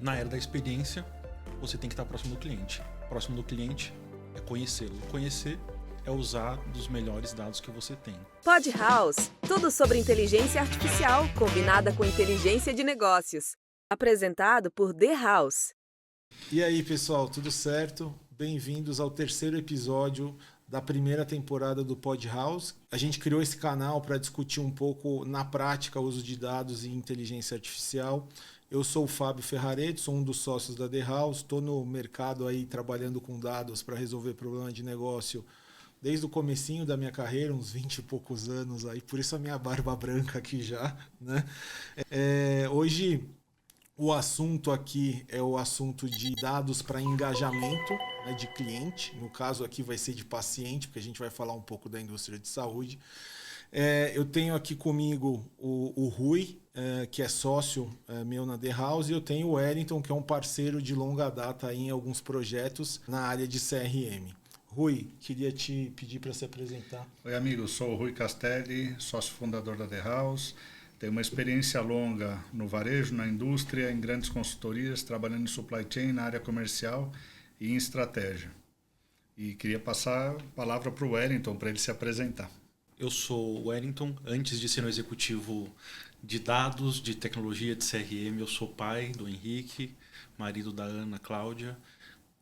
Na era da experiência, você tem que estar próximo do cliente. Próximo do cliente é conhecê-lo. Conhecer é usar dos melhores dados que você tem. Pod House, tudo sobre inteligência artificial combinada com inteligência de negócios. Apresentado por The House. E aí, pessoal, tudo certo? Bem-vindos ao terceiro episódio da primeira temporada do Pod House. A gente criou esse canal para discutir um pouco na prática o uso de dados e inteligência artificial. Eu sou o Fábio Ferraretti, sou um dos sócios da The House, estou no mercado aí trabalhando com dados para resolver problemas de negócio desde o comecinho da minha carreira, uns 20 e poucos anos aí, por isso a minha barba branca aqui já, né? Hoje o assunto aqui é o assunto de dados para engajamento, né, de cliente. No caso aqui vai ser de paciente, porque a gente vai falar um pouco da indústria de saúde. Eu tenho aqui comigo o Rui, que é sócio meu na The House, e eu tenho o Wellington, que é um parceiro de longa data aí em alguns projetos na área de CRM. Rui, queria te pedir para se apresentar. Oi, amigo, sou o Rui Castelli, sócio fundador da The House. Tenho uma experiência longa no varejo, na indústria, em grandes consultorias, trabalhando em supply chain, na área comercial e em estratégia. E queria passar a palavra para o Wellington, para ele se apresentar. Eu sou o Wellington. Antes de ser um executivo de dados, de tecnologia, de CRM, eu sou pai do Henrique, marido da Ana Cláudia.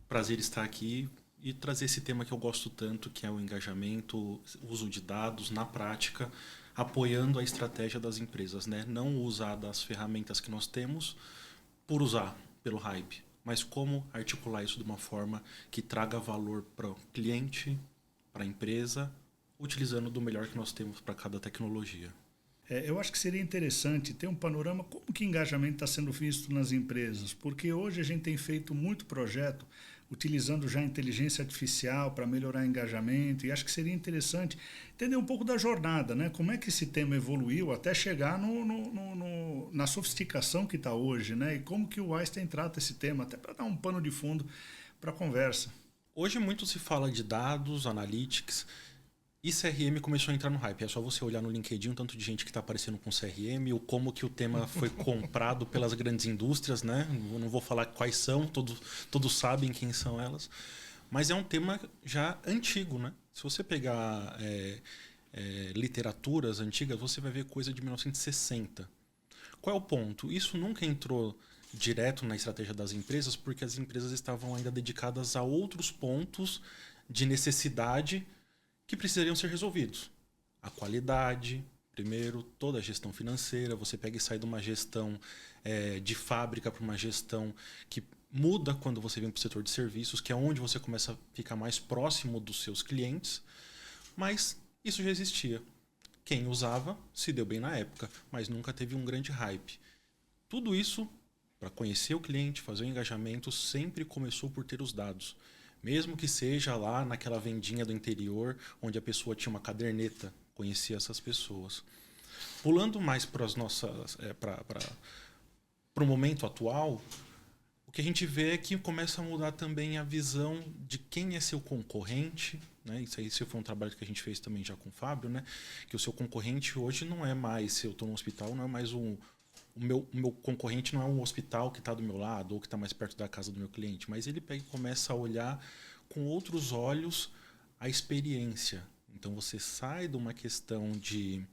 Prazer estar aqui e trazer esse tema que eu gosto tanto, que é o engajamento, o uso de dados na prática, apoiando a estratégia das empresas, né? Não usar das ferramentas que nós temos por usar, pelo hype, mas como articular isso de uma forma que traga valor para o cliente, para a empresa, utilizando do melhor que nós temos para cada tecnologia. Eu acho que seria interessante ter um panorama como que engajamento está sendo visto nas empresas, porque hoje a gente tem feito muito projeto utilizando já a inteligência artificial para melhorar o engajamento, e acho que seria interessante entender um pouco da jornada, né? Como é que esse tema evoluiu até chegar na sofisticação que está hoje, né? E como que o Einstein trata esse tema, até para dar um pano de fundo para a conversa. Hoje muito se fala de dados, analytics, e CRM começou a entrar no hype. É só você olhar no LinkedIn o tanto de gente que está aparecendo com CRM, ou como que o tema foi comprado pelas grandes indústrias, né? Eu não vou falar quais são, todos sabem quem são elas. Mas é um tema já antigo, né? Se você pegar literaturas antigas, você vai ver coisa de 1960. Qual é o ponto? Isso nunca entrou direto na estratégia das empresas, porque as empresas estavam ainda dedicadas a outros pontos de necessidade que precisariam ser resolvidos. A qualidade, primeiro, toda a gestão financeira. Você pega e sai de uma gestão de fábrica para uma gestão que muda quando você vem para o setor de serviços, que é onde você começa a ficar mais próximo dos seus clientes. Mas isso já existia. Quem usava se deu bem na época, mas nunca teve um grande hype. Tudo isso, para conhecer o cliente, fazer o engajamento, sempre começou por ter os dados. Mesmo que seja lá naquela vendinha do interior, onde a pessoa tinha uma caderneta, conhecia essas pessoas. Pulando mais para o momento atual, o que a gente vê é que começa a mudar também a visão de quem é seu concorrente, né? Isso foi um trabalho que a gente fez também já com o Fábio, né? Que o seu concorrente hoje não é mais, se eu estou no hospital, não é mais o meu concorrente não é um hospital que está do meu lado ou que está mais perto da casa do meu cliente, mas ele pega e começa a olhar com outros olhos a experiência. Então você sai de uma questão de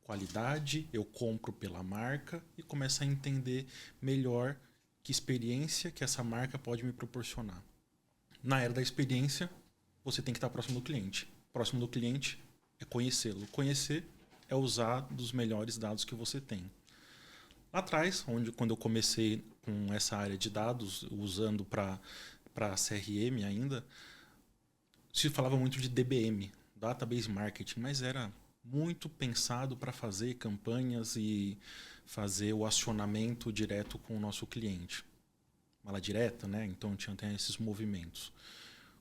qualidade, eu compro pela marca, e começa a entender melhor que experiência que essa marca pode me proporcionar. Na era da experiência, você tem que estar próximo do cliente. Próximo do cliente é conhecê-lo. Conhecer é usar dos melhores dados que você tem. Lá atrás, quando eu comecei com essa área de dados, usando para CRM ainda, se falava muito de DBM, Database Marketing, mas era muito pensado para fazer campanhas e fazer o acionamento direto com o nosso cliente. Mala direta, né? Então tem esses movimentos.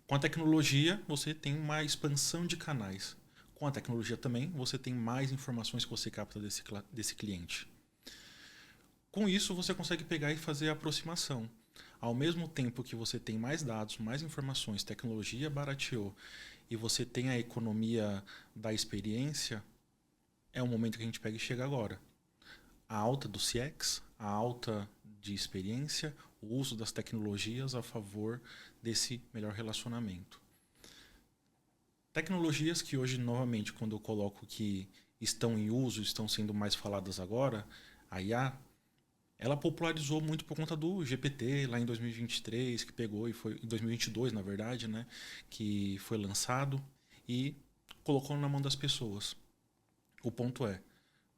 Com a tecnologia, você tem uma expansão de canais. Com a tecnologia também, você tem mais informações que você capta desse cliente. Com isso, você consegue pegar e fazer a aproximação. Ao mesmo tempo que você tem mais dados, mais informações, tecnologia barateou, e você tem a economia da experiência, é o momento que a gente pega e chega agora. A alta do CX, a alta de experiência, o uso das tecnologias a favor desse melhor relacionamento. Tecnologias que hoje, novamente, quando eu coloco que estão em uso, estão sendo mais faladas agora, a IA, ela popularizou muito por conta do GPT lá em 2023, que pegou e foi em 2022, na verdade, né, que foi lançado e colocou na mão das pessoas. O ponto é,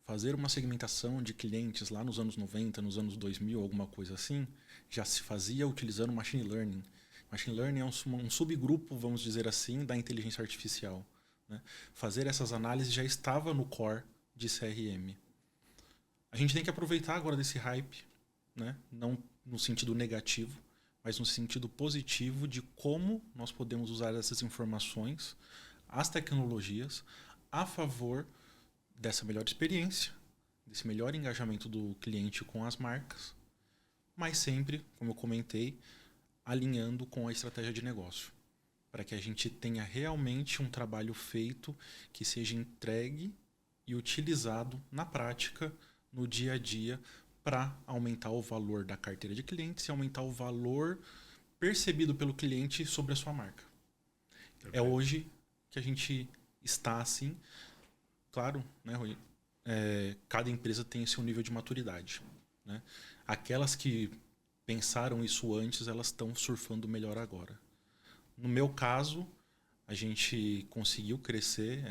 fazer uma segmentação de clientes lá nos anos 90, nos anos 2000, alguma coisa assim, já se fazia utilizando machine learning. Machine learning é um subgrupo, vamos dizer assim, da inteligência artificial, né? Fazer essas análises já estava no core de CRM. A gente tem que aproveitar agora desse hype, né? Não no sentido negativo, mas no sentido positivo de como nós podemos usar essas informações, as tecnologias, a favor dessa melhor experiência, desse melhor engajamento do cliente com as marcas, mas sempre, como eu comentei, alinhando com a estratégia de negócio, para que a gente tenha realmente um trabalho feito que seja entregue e utilizado na prática, no dia a dia, para aumentar o valor da carteira de clientes e aumentar o valor percebido pelo cliente sobre a sua marca. É hoje que a gente está assim. Claro, né, Rui? Cada empresa tem seu nível de maturidade, né? Aquelas que pensaram isso antes, elas estão surfando melhor agora. No meu caso, a gente conseguiu crescer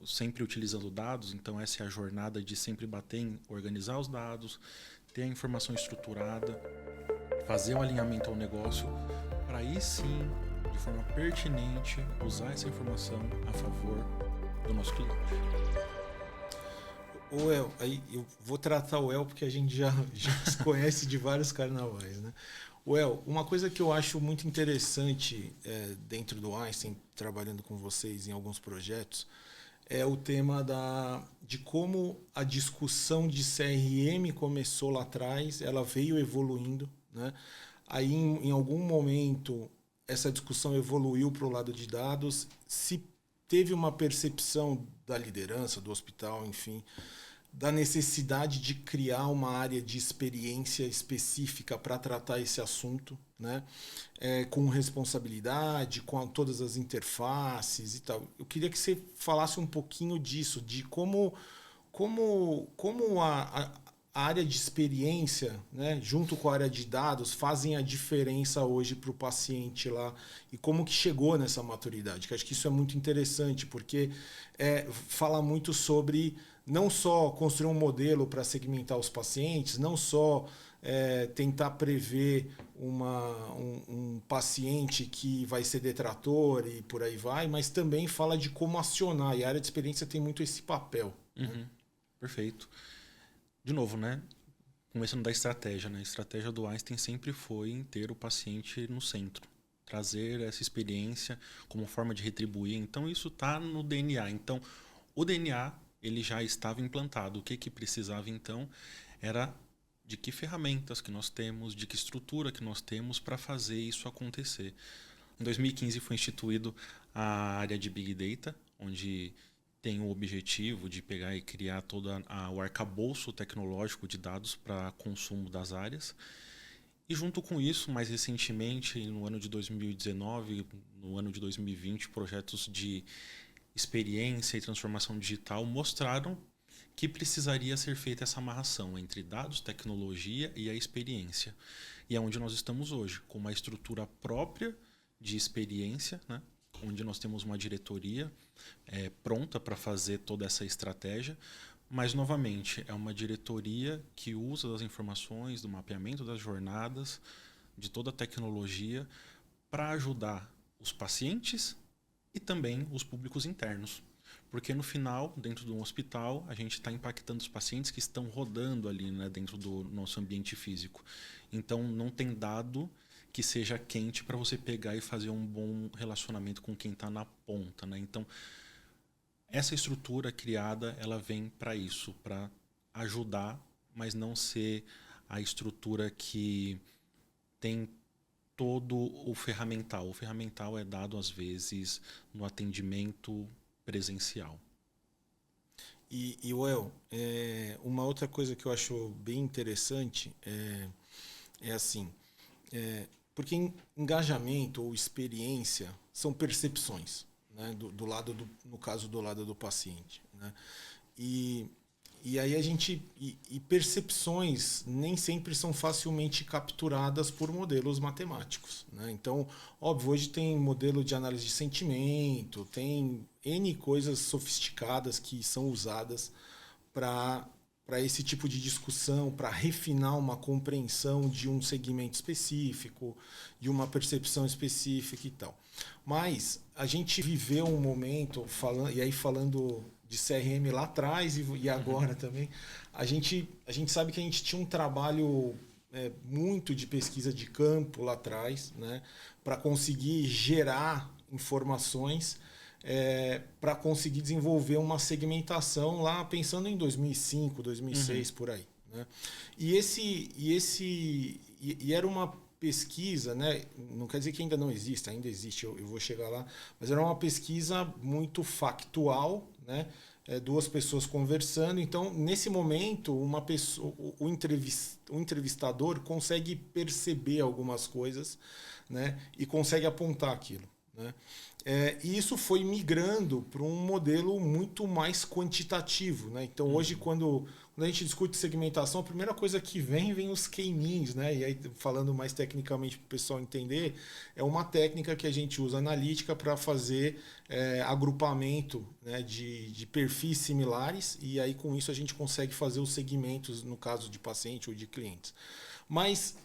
sempre utilizando dados, então essa é a jornada de sempre bater em organizar os dados, ter a informação estruturada, fazer o alinhamento ao negócio, para aí sim, de forma pertinente, usar essa informação a favor do nosso cliente. O El, aí eu vou tratar o El porque a gente já se conhece de vários carnavais, né? O El, uma coisa que eu acho muito interessante dentro do Einstein, trabalhando com vocês em alguns projetos, é o tema de como a discussão de CRM começou lá atrás, ela veio evoluindo, né? Aí em algum momento essa discussão evoluiu para o lado de dados, se teve uma percepção da liderança, do hospital, enfim, da necessidade de criar uma área de experiência específica para tratar esse assunto, né? Com responsabilidade, com todas as interfaces e tal. Eu queria que você falasse um pouquinho disso, de como a área de experiência, né, junto com a área de dados, fazem a diferença hoje para o paciente lá e como que chegou nessa maturidade. Que acho que isso é muito interessante, porque fala muito sobre não só construir um modelo para segmentar os pacientes, não só tentar prever um paciente que vai ser detrator e por aí vai, mas também fala de como acionar, e a área de experiência tem muito esse papel. Uhum. Né? Perfeito. De novo, né? Começando da estratégia, né? A estratégia do Einstein sempre foi ter o paciente no centro, trazer essa experiência como forma de retribuir. Então isso está no DNA. Então o DNA ele já estava implantado. O que precisava então era de que ferramentas que nós temos, de que estrutura que nós temos para fazer isso acontecer. Em 2015 foi instituído a área de Big Data, onde tem o objetivo de pegar e criar todo o arcabouço tecnológico de dados para consumo das áreas. E junto com isso, mais recentemente, no ano de 2019, no ano de 2020, projetos de experiência e transformação digital mostraram que precisaria ser feita essa amarração entre dados, tecnologia e a experiência. E é onde nós estamos hoje, com uma estrutura própria de experiência, né? Onde nós temos uma diretoria pronta para fazer toda essa estratégia, mas, novamente, é uma diretoria que usa das informações, do mapeamento das jornadas, de toda a tecnologia, para ajudar os pacientes e também os públicos internos. Porque, no final, dentro de um hospital, a gente está impactando os pacientes que estão rodando ali, né, dentro do nosso ambiente físico. Então, não tem dado que seja quente para você pegar e fazer um bom relacionamento com quem está na ponta, né? Então, essa estrutura criada, ela vem para isso, para ajudar, mas não ser a estrutura que tem todo o ferramental. O ferramental é dado, às vezes, no atendimento presencial. E Well, uma outra coisa que eu acho bem interessante é assim, porque engajamento ou experiência são percepções, né, no caso do lado do paciente, né? E aí e percepções nem sempre são facilmente capturadas por modelos matemáticos, né? Então, óbvio, hoje tem modelo de análise de sentimento, tem N coisas sofisticadas que são usadas para esse tipo de discussão, para refinar uma compreensão de um segmento específico, de uma percepção específica e tal. Mas a gente viveu um momento, falando de CRM lá atrás e agora também, a gente sabe que a gente tinha um trabalho muito de pesquisa de campo lá atrás, né, para conseguir gerar informações, para conseguir desenvolver uma segmentação lá pensando em 2005, 2006, por aí, né? E era uma pesquisa, né? Não quer dizer que ainda não existe, ainda existe, eu vou chegar lá, mas era uma pesquisa muito factual, né? Duas pessoas conversando. Então, nesse momento, o entrevistador consegue perceber algumas coisas, né? E consegue apontar aquilo, né? E isso foi migrando para um modelo muito mais quantitativo, né? Então, hoje, quando a gente discute segmentação, a primeira coisa que vem os K-means, né? E aí, falando mais tecnicamente para o pessoal entender, é uma técnica que a gente usa analítica para fazer agrupamento, né, de perfis similares, e aí com isso a gente consegue fazer os segmentos, no caso de paciente ou de clientes. Mas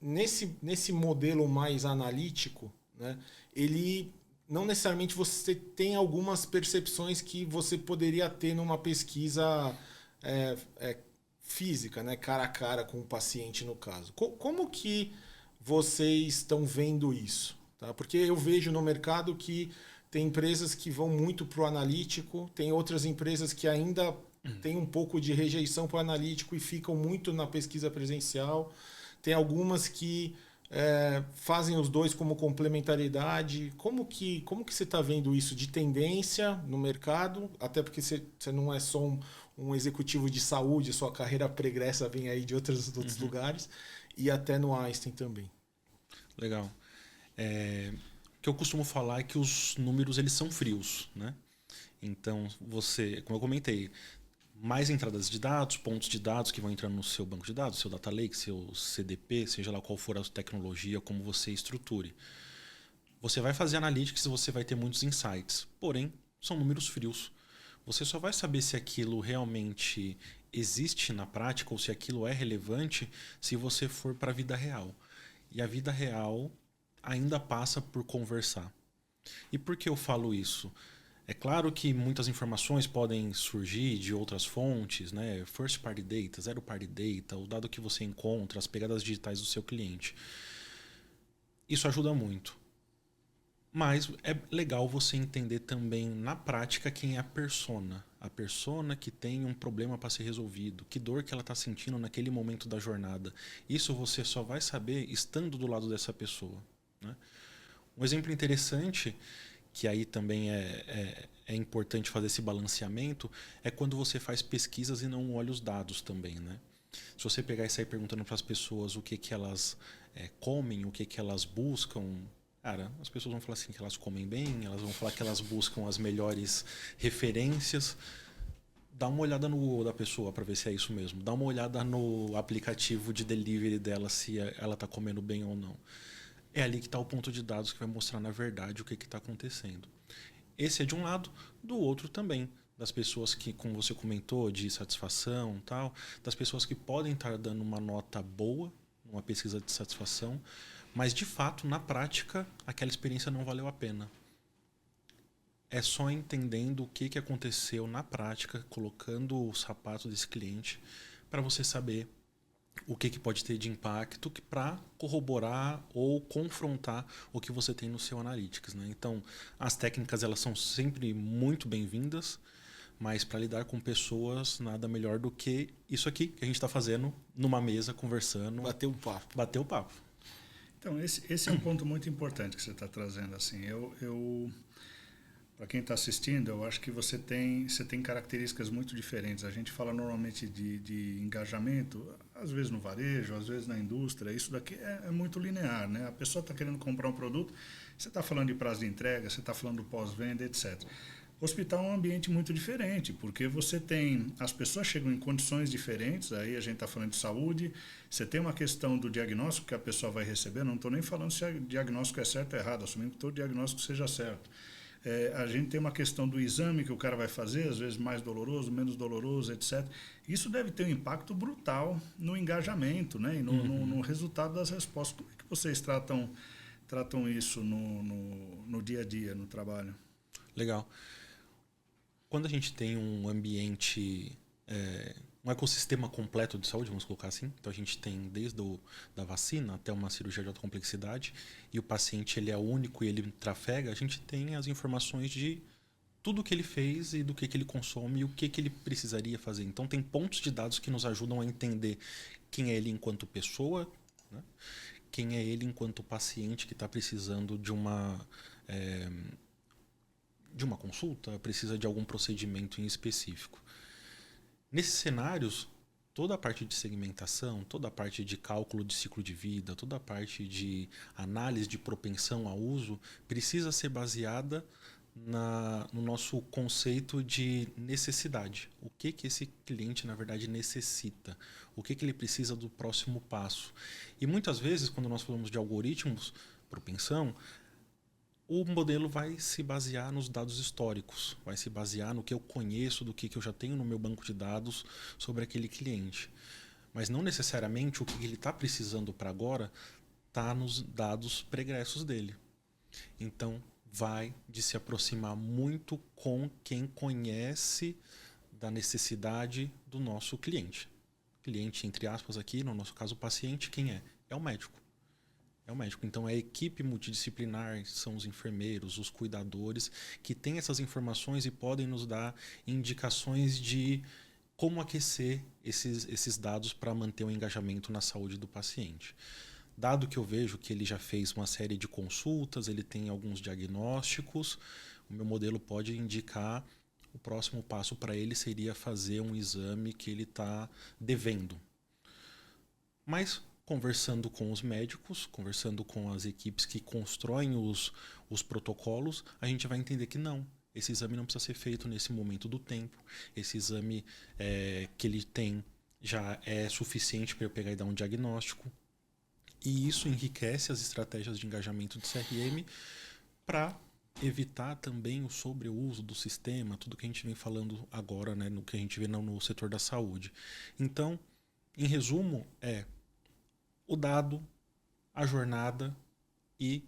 nesse modelo mais analítico, né, ele não necessariamente você tem algumas percepções que você poderia ter numa pesquisa física, né, cara a cara com o paciente, no caso. Como que vocês estão vendo isso? Tá? Porque eu vejo no mercado que tem empresas que vão muito para o analítico, tem outras empresas que ainda têm um pouco de rejeição para o analítico e ficam muito na pesquisa presencial. Tem algumas que fazem os dois como complementariedade. Como que você está vendo isso de tendência no mercado? Até porque você não é só um executivo de saúde, sua carreira pregressa vem aí de outros lugares, e até no Einstein também. Legal. O que eu costumo falar é que os números eles são frios, né? Então, como eu comentei, mais entradas de dados, pontos de dados que vão entrando no seu banco de dados, seu data lake, seu CDP, seja lá qual for a tecnologia, como você estruture. Você vai fazer analytics e você vai ter muitos insights, porém, são números frios. Você só vai saber se aquilo realmente existe na prática ou se aquilo é relevante se você for para a vida real. E a vida real ainda passa por conversar. E por que eu falo isso? É claro que muitas informações podem surgir de outras fontes, né? First party data, zero party data, o dado que você encontra, as pegadas digitais do seu cliente. Isso ajuda muito. Mas é legal você entender também na prática quem é a persona. A persona que tem um problema para ser resolvido, que dor que ela está sentindo naquele momento da jornada. Isso você só vai saber estando do lado dessa pessoa, né? Um exemplo interessante, que aí também é importante fazer esse balanceamento, é quando você faz pesquisas e não olha os dados também, né? Se você pegar e sair perguntando para as pessoas o que elas comem, o que elas buscam, cara, as pessoas vão falar assim que elas comem bem, elas vão falar que elas buscam as melhores referências. Dá uma olhada no Google da pessoa para ver se é isso mesmo. Dá uma olhada no aplicativo de delivery dela, se ela está comendo bem ou não. É ali que está o ponto de dados que vai mostrar na verdade o que está acontecendo. Esse é de um lado, do outro também. Das pessoas que, como você comentou, de satisfação, tal, das pessoas que podem estar dando uma nota boa numa pesquisa de satisfação, mas de fato, na prática, aquela experiência não valeu a pena. É só entendendo o que aconteceu na prática, colocando o sapato desse cliente, para você saber o que pode ter de impacto para corroborar ou confrontar o que você tem no seu Analytics, né? Então, as técnicas elas são sempre muito bem-vindas, mas para lidar com pessoas, nada melhor do que isso aqui que a gente está fazendo numa mesa, conversando. Bater um papo. Bater o papo. Então, esse é um ponto muito importante que você está trazendo. Assim, para quem está assistindo, eu acho que você tem características muito diferentes. A gente fala normalmente de engajamento, às vezes no varejo, às vezes na indústria. Isso daqui é muito linear, né? A pessoa está querendo comprar um produto, você está falando de prazo de entrega, você está falando do pós-venda, etc. Hospital é um ambiente muito diferente, porque você tem... As pessoas chegam em condições diferentes, aí a gente está falando de saúde, você tem uma questão do diagnóstico que a pessoa vai receber, não estou nem falando se o diagnóstico é certo ou errado, assumindo que todo diagnóstico seja certo. A gente tem uma questão do exame que o cara vai fazer, às vezes mais doloroso, menos doloroso, etc. Isso deve ter um impacto brutal no engajamento, né? E no resultado das respostas. Como é que vocês tratam isso no dia a dia, no trabalho? Legal. Quando a gente tem um ambiente, um ecossistema completo de saúde, vamos colocar assim, então a gente tem desde da vacina até uma cirurgia de alta complexidade, e o paciente ele é único e ele trafega, a gente tem as informações de tudo que ele fez e do que ele consome e o que ele precisaria fazer. Então tem pontos de dados que nos ajudam a entender quem é ele enquanto pessoa, né? Quem é ele enquanto paciente que está precisando de uma consulta, precisa de algum procedimento em específico. Nesses cenários, toda a parte de segmentação, toda a parte de cálculo de ciclo de vida, toda a parte de análise de propensão ao uso precisa ser baseada no nosso conceito de necessidade. O que esse cliente, na verdade, necessita? O que ele precisa do próximo passo? E muitas vezes, quando nós falamos de algoritmos, propensão, o modelo vai se basear nos dados históricos, vai se basear no que eu conheço, do que eu já tenho no meu banco de dados sobre aquele cliente. Mas não necessariamente o que ele está precisando para agora está nos dados pregressos dele. Então, vai de se aproximar muito com quem conhece da necessidade do nosso cliente. Cliente, entre aspas, aqui, no nosso caso, o paciente, quem é? É o médico. É o médico. Então, a equipe multidisciplinar são os enfermeiros, os cuidadores, que têm essas informações e podem nos dar indicações de como aquecer esses dados para manter o engajamento na saúde do paciente. Dado que eu vejo que ele já fez uma série de consultas, ele tem alguns diagnósticos, o meu modelo pode indicar o próximo passo para ele seria fazer um exame que ele está devendo. Mas conversando com os médicos, conversando com as equipes que constroem os protocolos, a gente vai entender que não. Esse exame não precisa ser feito nesse momento do tempo. Esse exame que ele tem já é suficiente para eu pegar e dar um diagnóstico. E isso enriquece as estratégias de engajamento de CRM para evitar também o sobreuso do sistema, tudo que a gente vem falando agora, né, no que a gente vê no setor da saúde. Então, em resumo, o dado, a jornada e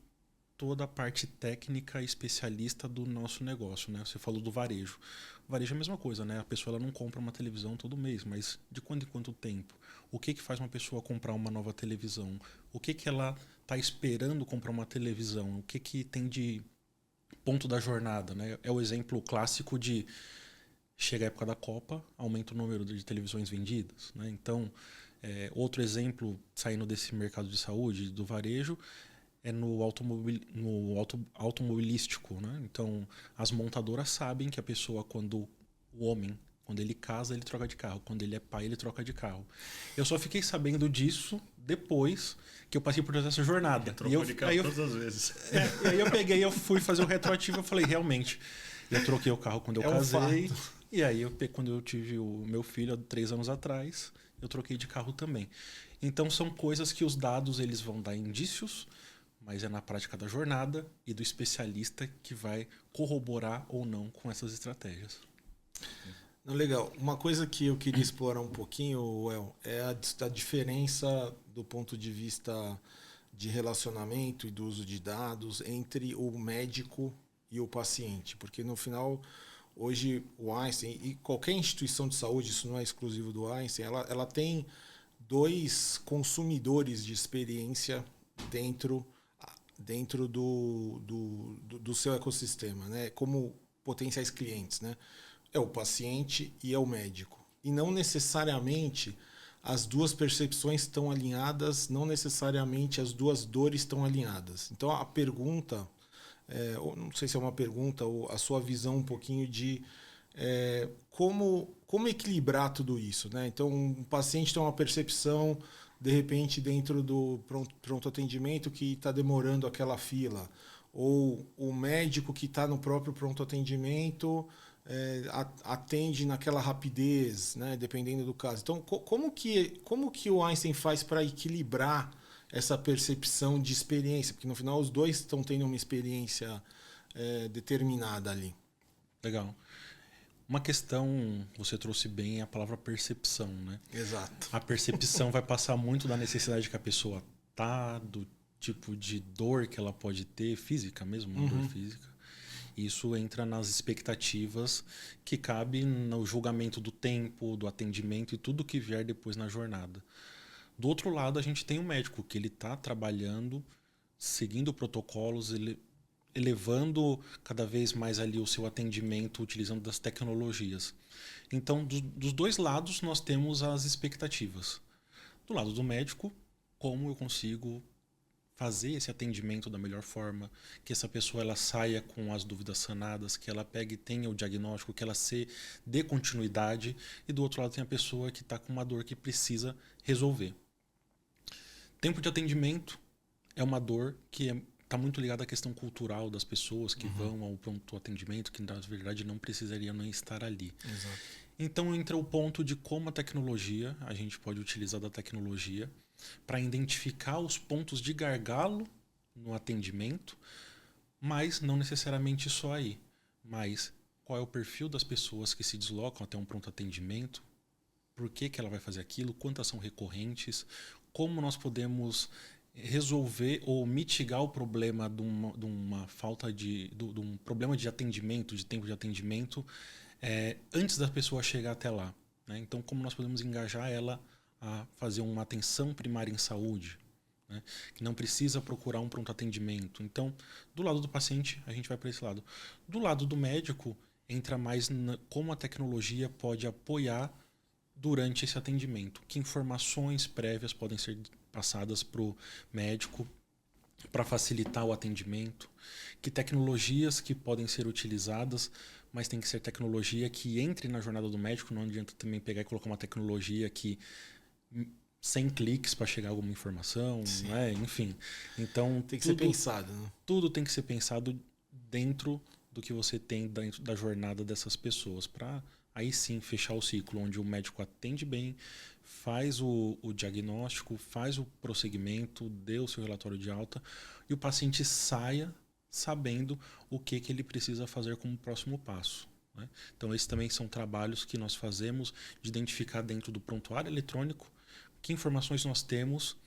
toda a parte técnica especialista do nosso negócio, né? Você falou do varejo. O varejo é a mesma coisa, né? A pessoa ela não compra uma televisão todo mês, mas de quanto em quanto tempo? O que faz uma pessoa comprar uma nova televisão? O que ela está esperando comprar uma televisão? O que tem de ponto da jornada, né? É o exemplo clássico de chega a época da Copa, aumenta o número de televisões vendidas, né? Então, outro exemplo, saindo desse mercado de saúde, do varejo, é no automobilístico, né? Então, as montadoras sabem que a pessoa, quando ele casa, ele troca de carro. Quando ele é pai, ele troca de carro. Eu só fiquei sabendo disso depois que eu passei por toda essa jornada. Trocou de carro todas as vezes. E aí eu fui fazer o retroativo e falei, realmente, eu troquei o carro quando eu casei. E aí, quando eu tive o meu filho, há 3 anos atrás, eu troquei de carro também. Então, são coisas que os dados eles vão dar indícios, mas é na prática da jornada e do especialista que vai corroborar ou não com essas estratégias. Legal. Uma coisa que eu queria explorar um pouquinho, Well, é a diferença do ponto de vista de relacionamento e do uso de dados entre o médico e o paciente. Porque no final, hoje o Einstein e qualquer instituição de saúde, isso não é exclusivo do Einstein, ela tem 2 consumidores de experiência dentro do seu ecossistema, né? Como potenciais clientes, né? É o paciente e é o médico. E não necessariamente as 2 percepções estão alinhadas, não necessariamente as 2 dores estão alinhadas. Então a pergunta ou não sei se é uma pergunta, ou a sua visão um pouquinho de como equilibrar tudo isso, né? Então, um paciente tem uma percepção, de repente, dentro do pronto atendimento que está demorando aquela fila, ou o médico que está no próprio pronto atendimento atende naquela rapidez, né? Dependendo do caso. Então, como que o Einstein faz para equilibrar essa percepção de experiência? Porque no final os dois estão tendo uma experiência determinada ali. Legal. Uma questão, você trouxe bem a palavra percepção, né? Exato. A percepção vai passar muito da necessidade que a pessoa tá, do tipo de dor que ela pode ter, física mesmo, uma dor física. Isso entra nas expectativas que cabe no julgamento do tempo, do atendimento e tudo que vier depois na jornada. Do outro lado, a gente tem o médico, que ele está trabalhando, seguindo protocolos, elevando cada vez mais ali o seu atendimento, utilizando das tecnologias. Então, dos dois lados, nós temos as expectativas. Do lado do médico, como eu consigo fazer esse atendimento da melhor forma, que essa pessoa ela saia com as dúvidas sanadas, que ela pegue e tenha o diagnóstico, que ela dê continuidade. E do outro lado tem a pessoa que está com uma dor que precisa resolver. Tempo de atendimento é uma dor que está muito ligada à questão cultural das pessoas que vão ao pronto atendimento, que na verdade não precisariam nem estar ali. Exato. Então entra o ponto de como a gente pode utilizar da tecnologia para identificar os pontos de gargalo no atendimento, mas não necessariamente só aí. Mas qual é o perfil das pessoas que se deslocam até um pronto atendimento, por que ela vai fazer aquilo, quantas são recorrentes, como nós podemos resolver ou mitigar o problema de uma falta de um problema de atendimento, de tempo de atendimento, antes da pessoa chegar até lá, né? Então, como nós podemos engajar ela a fazer uma atenção primária em saúde, né? Que não precisa procurar um pronto atendimento. Então, do lado do paciente, a gente vai para esse lado. Do lado do médico, entra mais como a tecnologia pode apoiar durante esse atendimento. Que informações prévias podem ser passadas para o médico para facilitar o atendimento, que tecnologias que podem ser utilizadas, mas tem que ser tecnologia que entre na jornada do médico. Não adianta também pegar e colocar uma tecnologia que 100 cliques para chegar a alguma informação, né? Enfim. Então tem que ser pensado, né? Tudo tem que ser pensado dentro do que você tem dentro da jornada dessas pessoas, para aí sim fechar o ciclo, onde o médico atende bem, faz o diagnóstico, faz o prosseguimento, dê o seu relatório de alta e o paciente saia sabendo o que ele precisa fazer como próximo passo, né? Então, esses também são trabalhos que nós fazemos de identificar dentro do prontuário eletrônico que informações nós temos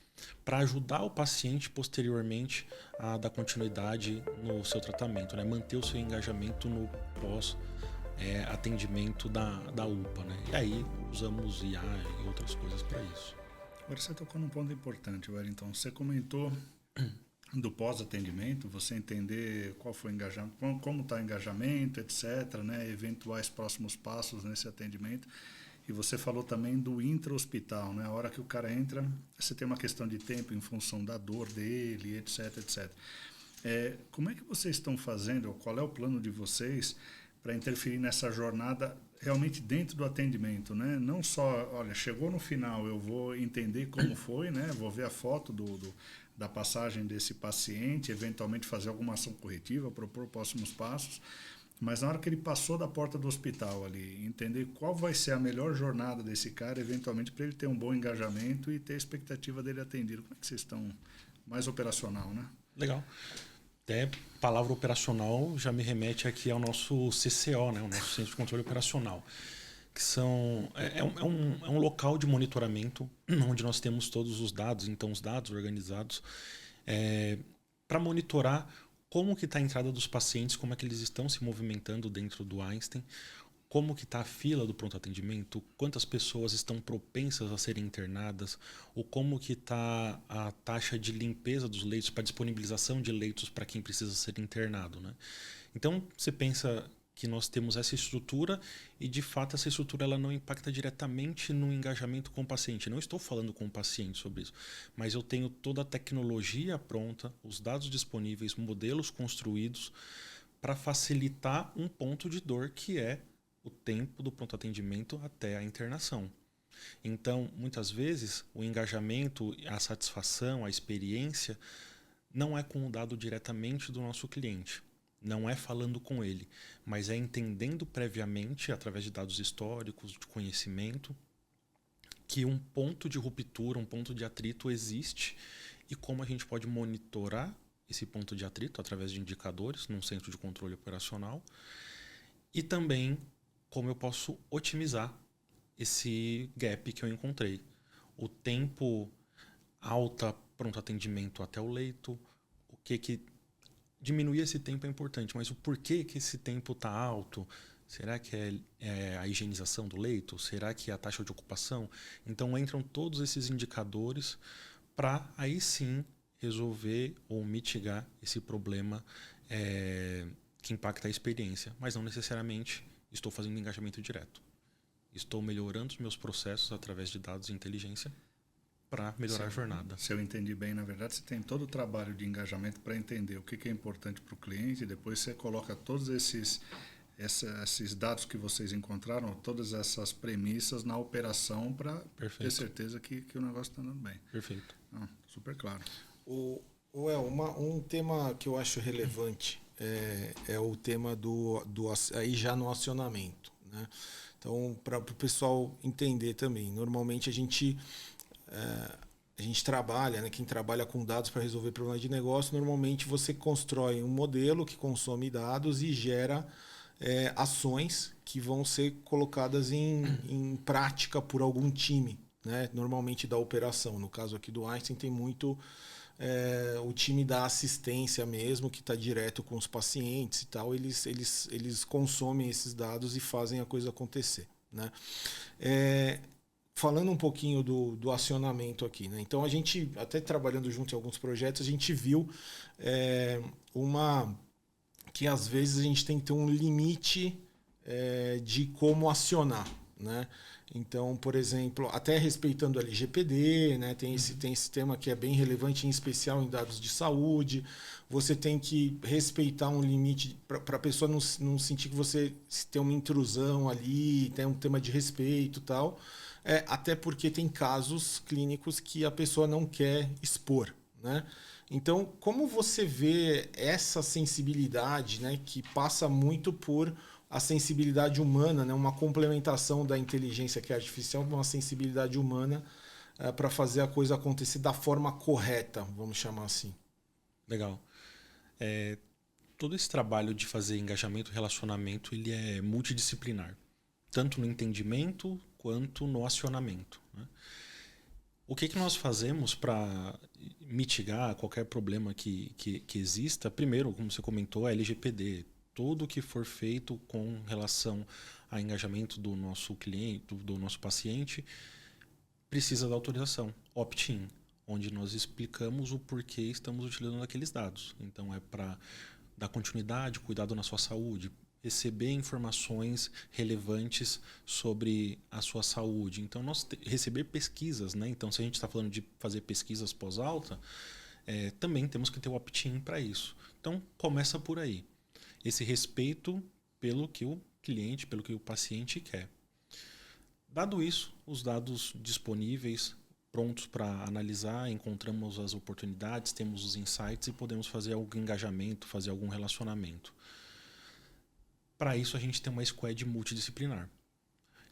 para ajudar o paciente posteriormente a dar continuidade no seu tratamento, né? Manter o seu engajamento no pós-atendimento da UPA, né? E aí usamos IA e outras coisas para isso. Agora você tocou num ponto importante, Wellington. Você comentou do pós-atendimento, você entender qual foi o engajamento, como está o engajamento, etc., né? Eventuais próximos passos nesse atendimento. E você falou também do intra-hospital, né? A hora que o cara entra, você tem uma questão de tempo em função da dor dele, etc, etc. Como é que vocês estão fazendo, ou qual é o plano de vocês para interferir nessa jornada realmente dentro do atendimento, né? Não só, olha, chegou no final, eu vou entender como foi, né? Vou ver a foto da passagem desse paciente, eventualmente fazer alguma ação corretiva, propor próximos passos, mas na hora que ele passou da porta do hospital ali, entender qual vai ser a melhor jornada desse cara, eventualmente, para ele ter um bom engajamento e ter a expectativa dele atendido. Como é que vocês estão mais operacional, né? Legal. Até a palavra operacional já me remete aqui ao nosso CCO, né? O nosso Centro de Controle Operacional, que é um local de monitoramento onde nós temos todos os dados, então os dados organizados para monitorar como que está a entrada dos pacientes, como é que eles estão se movimentando dentro do Einstein, como que está a fila do pronto atendimento, quantas pessoas estão propensas a serem internadas, ou como que está a taxa de limpeza dos leitos, para disponibilização de leitos para quem precisa ser internado, né? Então, você pensa que nós temos essa estrutura e, de fato, essa estrutura ela não impacta diretamente no engajamento com o paciente. Não estou falando com o paciente sobre isso, mas eu tenho toda a tecnologia pronta, os dados disponíveis, modelos construídos para facilitar um ponto de dor que é o tempo do pronto atendimento até a internação. Então, muitas vezes, o engajamento, a satisfação, a experiência não é com o dado diretamente do nosso cliente. Não é falando com ele, mas é entendendo previamente, através de dados históricos, de conhecimento, que um ponto de ruptura, um ponto de atrito existe e como a gente pode monitorar esse ponto de atrito através de indicadores num centro de controle operacional e também como eu posso otimizar esse gap que eu encontrei. O tempo alta pronto atendimento até o leito, o que diminuir esse tempo é importante, mas o porquê que esse tempo está alto? Será que é a higienização do leito? Será que é a taxa de ocupação? Então entram todos esses indicadores para aí sim resolver ou mitigar esse problema que impacta a experiência, mas não necessariamente estou fazendo engajamento direto. Estou melhorando os meus processos através de dados de inteligência para melhorar a jornada. Se eu entendi bem, na verdade, você tem todo o trabalho de engajamento para entender o que é importante para o cliente, e depois você coloca todos esses dados que vocês encontraram, todas essas premissas na operação para ter certeza que o negócio está andando bem. Perfeito. Super claro. Um tema que eu acho relevante é o tema aí já no acionamento, né? Então, para o pessoal entender também, normalmente a gente trabalha, né? Quem trabalha com dados para resolver problemas de negócio, normalmente você constrói um modelo que consome dados e gera ações que vão ser colocadas em prática por algum time, né? Normalmente da operação. No caso aqui do Einstein tem muito o time da assistência mesmo, que está direto com os pacientes e tal, eles consomem esses dados e fazem a coisa acontecer, né? Falando um pouquinho do acionamento aqui, né? Então a gente, até trabalhando junto em alguns projetos, a gente viu que às vezes a gente tem que ter um limite de como acionar, né? Então, por exemplo, até respeitando o LGPD, né? Tem esse tema que é bem relevante, em especial em dados de saúde. Você tem que respeitar um limite para a pessoa não sentir que você tem uma intrusão ali, tem um tema de respeito e tal. Até porque tem casos clínicos que a pessoa não quer expor, né? Então, como você vê essa sensibilidade, né, que passa muito por a sensibilidade humana, né, uma complementação da inteligência que é artificial com uma sensibilidade humana para fazer a coisa acontecer da forma correta, vamos chamar assim? Legal. Todo esse trabalho de fazer engajamento e relacionamento, ele é multidisciplinar, tanto no entendimento quanto no acionamento, né? O que nós fazemos para mitigar qualquer problema que exista? Primeiro, como você comentou, a LGPD. Tudo que for feito com relação a engajamento do nosso cliente, do nosso paciente, precisa da autorização, opt-in, onde nós explicamos o porquê estamos utilizando aqueles dados. Então, é para dar continuidade, cuidado na sua saúde, receber informações relevantes sobre a sua saúde. Então, receber pesquisas, né? Então, se a gente está falando de fazer pesquisas pós-alta, também temos que ter o opt-in para isso. Então, começa por aí. Esse respeito pelo que o cliente, pelo que o paciente quer. Dado isso, os dados disponíveis, prontos para analisar, encontramos as oportunidades, temos os insights e podemos fazer algum engajamento, fazer algum relacionamento. Para isso, a gente tem uma squad multidisciplinar.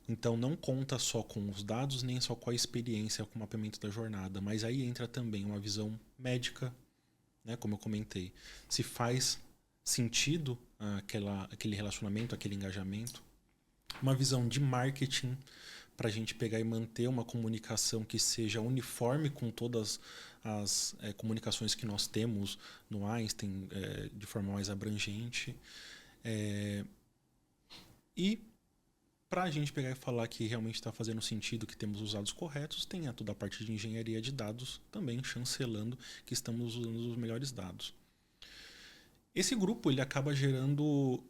Então, não conta só com os dados, nem só com a experiência, com o mapeamento da jornada, mas aí entra também uma visão médica, né, como eu comentei. Se faz sentido aquele relacionamento, aquele engajamento. Uma visão de marketing para a gente pegar e manter uma comunicação que seja uniforme com todas as comunicações que nós temos no Einstein, de forma mais abrangente. E para a gente pegar e falar que realmente está fazendo sentido, que temos os dados corretos, tem toda a parte de engenharia de dados também chancelando que estamos usando os melhores dados. Esse grupo ele acaba gerando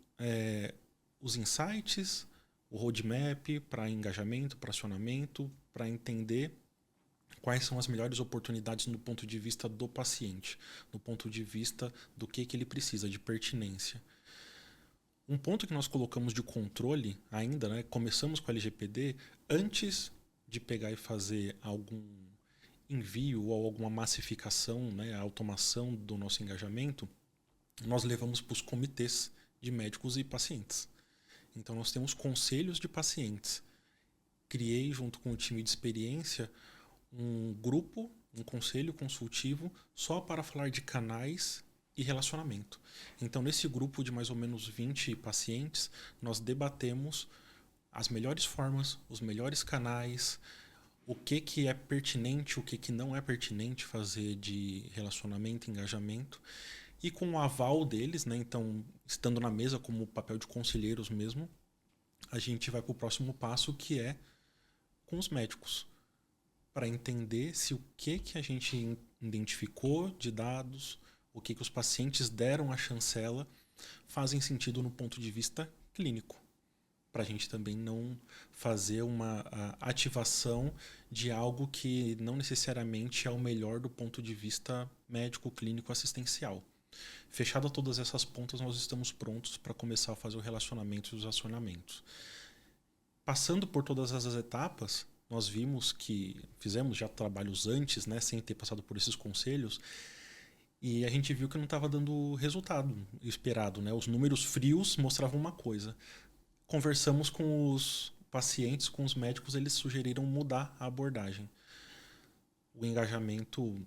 os insights, o roadmap para engajamento, para acionamento, para entender quais são as melhores oportunidades no ponto de vista do paciente, no ponto de vista do que ele precisa, de pertinência. Um ponto que nós colocamos de controle ainda, né, começamos com a LGPD, antes de pegar e fazer algum envio ou alguma massificação, né, a automação do nosso engajamento, nós levamos para os comitês de médicos e pacientes. Então nós temos conselhos de pacientes. Criei junto com o time de experiência um grupo, um conselho consultivo só para falar de canais e relacionamento. Então nesse grupo de mais ou menos 20 pacientes, nós debatemos as melhores formas, os melhores canais, o que é pertinente, o que não é pertinente fazer de relacionamento, engajamento. E com o aval deles, né, então estando na mesa como papel de conselheiros mesmo, a gente vai para o próximo passo, que é com os médicos, para entender se o que a gente identificou de dados, o que os pacientes deram a chancela, fazem sentido no ponto de vista clínico, para a gente também não fazer uma ativação de algo que não necessariamente é o melhor do ponto de vista médico, clínico, assistencial. Fechada todas essas pontas, nós estamos prontos para começar a fazer o relacionamento e os acionamentos. Passando por todas essas etapas, nós vimos que fizemos já trabalhos antes, né, sem ter passado por esses conselhos, e a gente viu que não estava dando resultado esperado, né? Os números frios mostravam uma coisa. Conversamos com os pacientes, com os médicos, eles sugeriram mudar a abordagem. O engajamento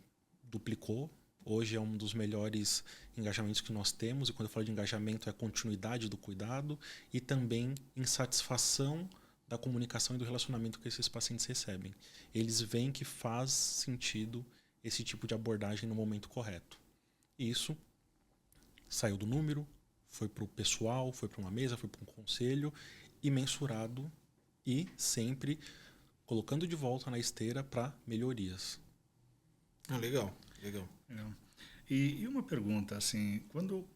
duplicou. Hoje é um dos melhores engajamentos que nós temos, e quando eu falo de engajamento é a continuidade do cuidado e também insatisfação da comunicação e do relacionamento que esses pacientes recebem. Eles veem que faz sentido esse tipo de abordagem no momento correto. Isso saiu do número, foi para o pessoal, foi para uma mesa, foi para um conselho e mensurado e sempre colocando de volta na esteira para melhorias. Ah, legal, legal. E uma pergunta, assim, quando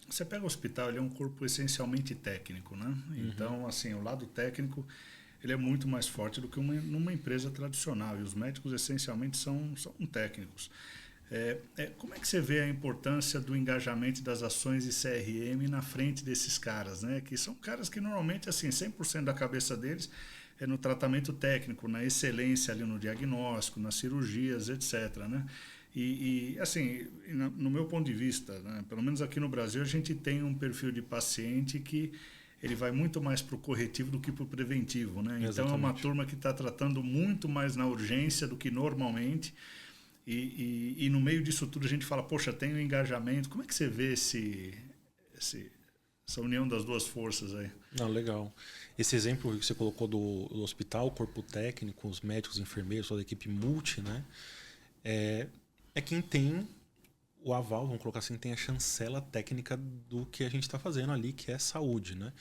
você pega o hospital, ele é um corpo essencialmente técnico, né? Então, assim, o lado técnico, ele é muito mais forte do que numa empresa tradicional, e os médicos essencialmente são técnicos. Como é que você vê a importância do engajamento das ações de CRM na frente desses caras, né? Que são caras que normalmente, assim, 100% da cabeça deles é no tratamento técnico, na excelência ali no diagnóstico, nas cirurgias, etc., né? E assim, no meu ponto de vista, né, pelo menos aqui no Brasil, a gente tem um perfil de paciente que ele vai muito mais para o corretivo do que para o preventivo, né? Então Exatamente. é uma turma que está tratando muito mais na urgência do que normalmente. E no meio disso tudo a gente fala, poxa, tem um engajamento. Como é que você vê essa união das duas forças aí? Não, legal. Esse exemplo que você colocou do hospital, corpo técnico, os médicos, enfermeiros, toda a equipe multi, né? É quem tem o aval, vamos colocar assim, tem a chancela técnica do que a gente está fazendo ali, que é saúde, né?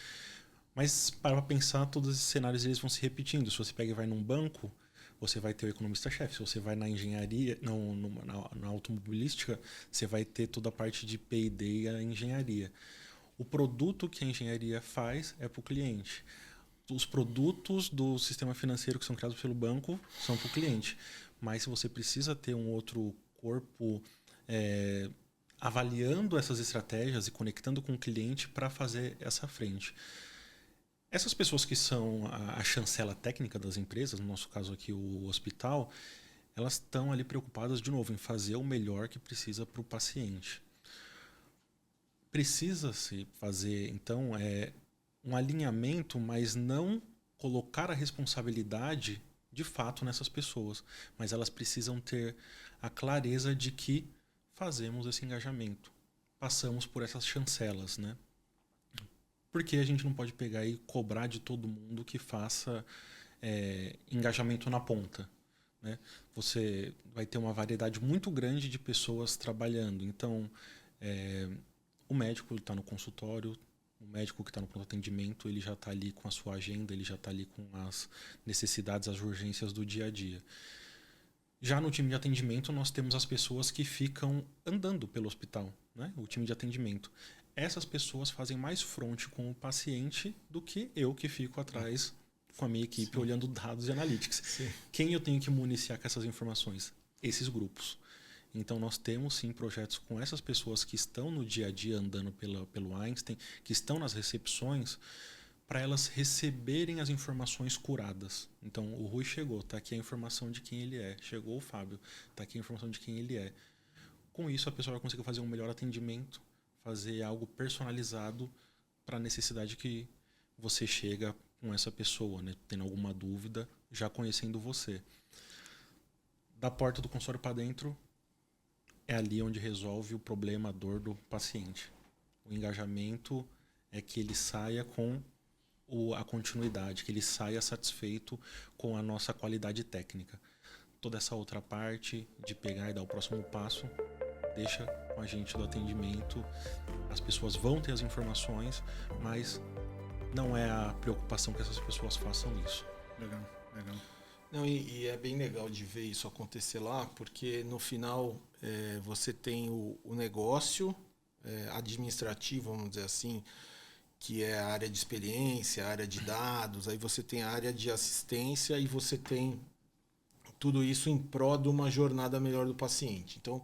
Mas para pensar, todos esses cenários eles vão se repetindo. Se você pega e vai num banco, você vai ter o economista-chefe. Se você vai na engenharia, na automobilística, você vai ter toda a parte de P&D e a engenharia. O produto que a engenharia faz é para o cliente. Os produtos do sistema financeiro que são criados pelo banco são para o cliente. Mas se você precisa ter um outro corpo avaliando essas estratégias e conectando com o cliente para fazer essa frente. Essas pessoas que são a chancela técnica das empresas, no nosso caso aqui o hospital, elas estão ali preocupadas de novo em fazer o melhor que precisa para o paciente. Precisa-se fazer, então, um alinhamento, mas não colocar a responsabilidade de fato nessas pessoas, mas elas precisam ter a clareza de que fazemos esse engajamento, passamos por essas chancelas, né? Porque a gente não pode pegar e cobrar de todo mundo que faça engajamento na ponta, né? Você vai ter uma variedade muito grande de pessoas trabalhando, então o médico está no consultório, o médico que está no pronto atendimento, ele já está ali com a sua agenda, ele já está ali com as necessidades, as urgências do dia a dia. Já no time de atendimento, nós temos as pessoas que ficam andando pelo hospital, né? O time de atendimento. essas pessoas fazem mais front com o paciente do que eu que fico atrás com a minha equipe olhando dados e analytics. Sim. Quem eu tenho que municiar com essas informações? Esses grupos. Então, nós temos sim projetos com essas pessoas que estão no dia a dia andando pelo Einstein, que estão nas recepções, para elas receberem as informações curadas. Então, o Rui chegou, está aqui a informação de quem ele é. Chegou o Fábio, está aqui a informação de quem ele é. Com isso, a pessoa vai conseguir fazer um melhor atendimento, fazer algo personalizado para a necessidade que você chega com essa pessoa, né? Tendo alguma dúvida, já conhecendo você. Da porta do consultório para dentro, é ali onde resolve o problema, a dor do paciente. O engajamento é que ele saia com a continuidade, que ele saia satisfeito com a nossa qualidade técnica. Toda essa outra parte de pegar e dar o próximo passo, deixa com a gente do atendimento. As pessoas vão ter as informações, mas não é a preocupação que essas pessoas façam isso. Legal, legal. Não, e é bem legal de ver isso acontecer lá, porque no final você tem o negócio administrativo, vamos dizer assim, que é a área de experiência, a área de dados, aí você tem a área de assistência e você tem tudo isso em prol de uma jornada melhor do paciente. Então,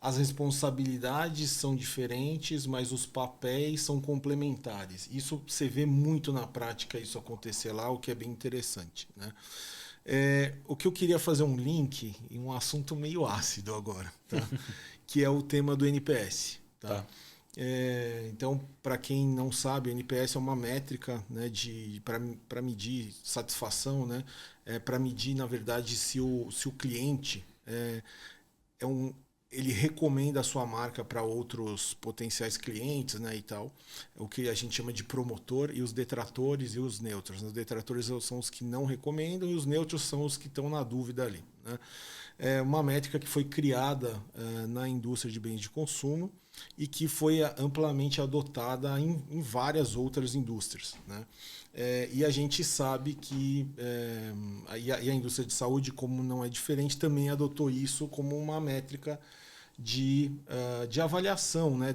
as responsabilidades são diferentes, mas os papéis são complementares. Isso você vê muito na prática isso acontecer lá, o que é bem interessante, né? O que eu queria fazer um link em um assunto meio ácido agora, tá? Que é o tema do NPS. Tá? Então, para quem não sabe, o NPS é uma métrica, né, para medir satisfação, né? Para medir, na verdade, se o cliente ele recomenda a sua marca para outros potenciais clientes, né, e tal. O que a gente chama de promotor, e os detratores e os neutros. Os detratores são os que não recomendam e os neutros são os que estão na dúvida ali, né? É uma métrica que foi criada na indústria de bens de consumo e que foi amplamente adotada em várias outras indústrias, né? E a gente sabe que a indústria de saúde, como não é diferente, também adotou isso como uma métrica de avaliação, né?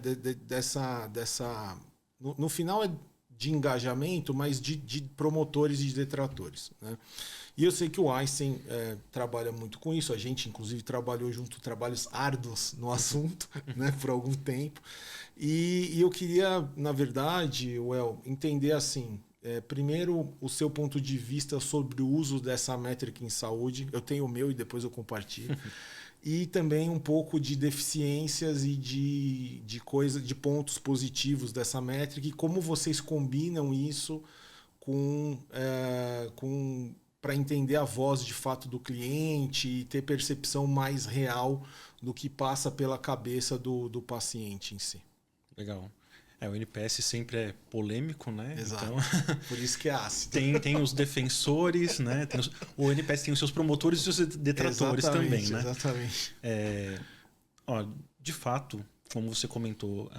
No final é de engajamento, mas de promotores e de detratores, né? E eu sei que o Einstein trabalha muito com isso. A gente, inclusive, trabalhou junto trabalhos árduos no assunto, né, por algum tempo. E eu queria, na verdade, entender assim, primeiro o seu ponto de vista sobre o uso dessa métrica em saúde. Eu tenho o meu e depois eu compartilho. E também um pouco de deficiências e de pontos positivos dessa métrica e como vocês combinam isso para entender a voz de fato do cliente e ter percepção mais real do que passa pela cabeça do paciente em si. Legal. O NPS sempre é polêmico, né? Exato. Então, por isso que é ácido. Tem os defensores, né? O NPS tem os seus promotores e os seus detratores também, né? Exatamente. De fato, como você comentou,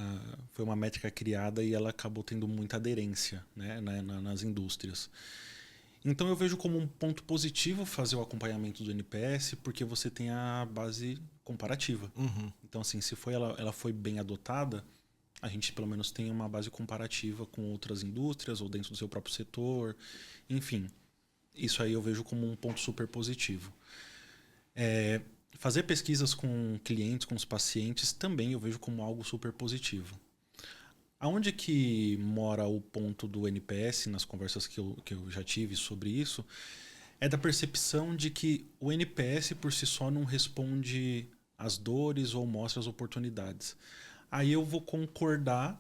foi uma métrica criada e ela acabou tendo muita aderência, né, nas indústrias. Então eu vejo como um ponto positivo fazer o acompanhamento do NPS, porque você tem a base comparativa. Uhum. Então, assim, se ela foi bem adotada, a gente pelo menos tem uma base comparativa com outras indústrias ou dentro do seu próprio setor. Enfim, isso aí eu vejo como um ponto super positivo. Fazer pesquisas com clientes, com os pacientes, também eu vejo como algo super positivo. Aonde que mora o ponto do NPS nas conversas que eu já tive sobre isso, é da percepção de que o NPS por si só não responde às dores ou mostra as oportunidades. Aí eu vou concordar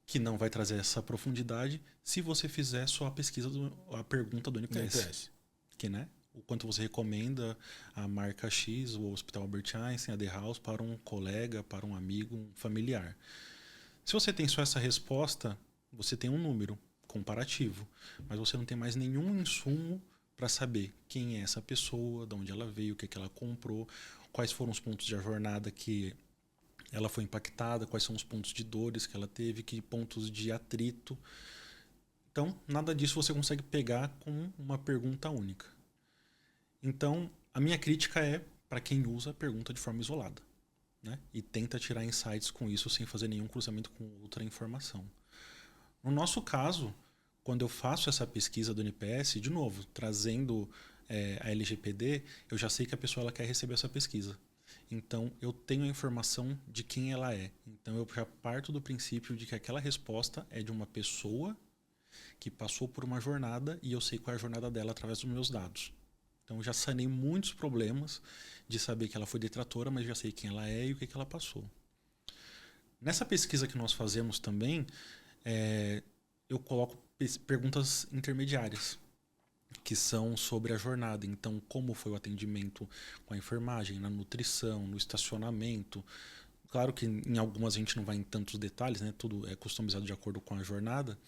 que não vai trazer essa profundidade se você fizer só a pesquisa, a pergunta do NPS. Que, né? O quanto você recomenda a marca X, o Hospital Albert Einstein, a The House, para um colega, para um amigo, um familiar. Se você tem só essa resposta, você tem um número comparativo, mas você não tem mais nenhum insumo para saber quem é essa pessoa, de onde ela veio, o que ela comprou, quais foram os pontos da jornada que ela foi impactada, quais são os pontos de dores que ela teve, que pontos de atrito. Então, nada disso você consegue pegar com uma pergunta única. Então, a minha crítica é para quem usa a pergunta de forma isolada. né? E tenta tirar insights com isso sem fazer nenhum cruzamento com outra informação. No nosso caso, quando eu faço essa pesquisa do NPS, de novo, trazendo a LGPD, eu já sei que a pessoa ela quer receber essa pesquisa. Então, eu tenho a informação de quem ela é. Então, eu já parto do princípio de que aquela resposta é de uma pessoa que passou por uma jornada e eu sei qual é a jornada dela através dos meus dados. Então, eu já sanei muitos problemas de saber que ela foi detratora, mas já sei quem ela é e o que ela passou. Nessa pesquisa que nós fazemos também, eu coloco perguntas intermediárias, que são sobre a jornada. Então, como foi o atendimento com a enfermagem, na nutrição, no estacionamento. Claro que em algumas a gente não vai em tantos detalhes, né? Tudo é customizado de acordo com a jornada.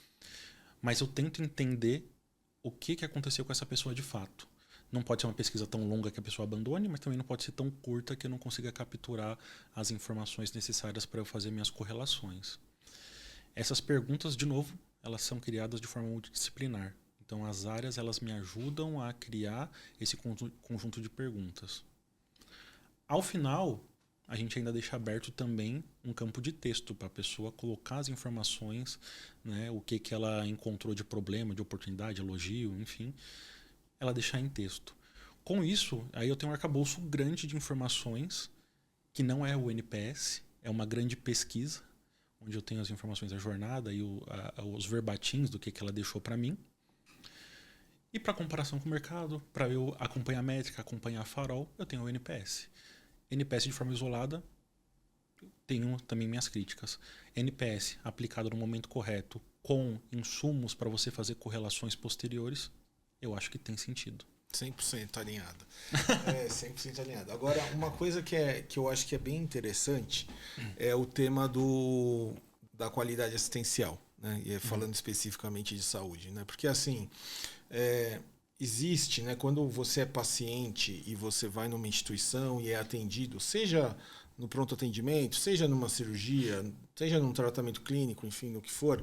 Mas eu tento entender o que aconteceu com essa pessoa de fato. Não pode ser uma pesquisa tão longa que a pessoa abandone, mas também não pode ser tão curta que eu não consiga capturar as informações necessárias para eu fazer minhas correlações. Essas perguntas, de novo, elas são criadas de forma multidisciplinar. Então, as áreas elas me ajudam a criar esse conjunto de perguntas. Ao final, a gente ainda deixa aberto também um campo de texto para a pessoa colocar as informações, né, o que ela encontrou de problema, de oportunidade, elogio, enfim, ela deixar em texto. Com isso, aí eu tenho um arcabouço grande de informações, que não é o NPS, é uma grande pesquisa, onde eu tenho as informações da jornada e os verbatins do que ela deixou para mim. E para comparação com o mercado, para eu acompanhar a métrica, acompanhar a farol, eu tenho o NPS. NPS de forma isolada, tenho também minhas críticas. NPS aplicado no momento correto, com insumos para você fazer correlações posteriores, eu acho que tem sentido. 100% alinhado. 100% alinhado. Agora, uma coisa que eu acho que é bem interessante é o tema da qualidade assistencial, né? E falando especificamente de saúde, né? Porque assim, existe, né? Quando você é paciente e você vai numa instituição e é atendido, seja no pronto atendimento, seja numa cirurgia, seja num tratamento clínico, enfim, no que for,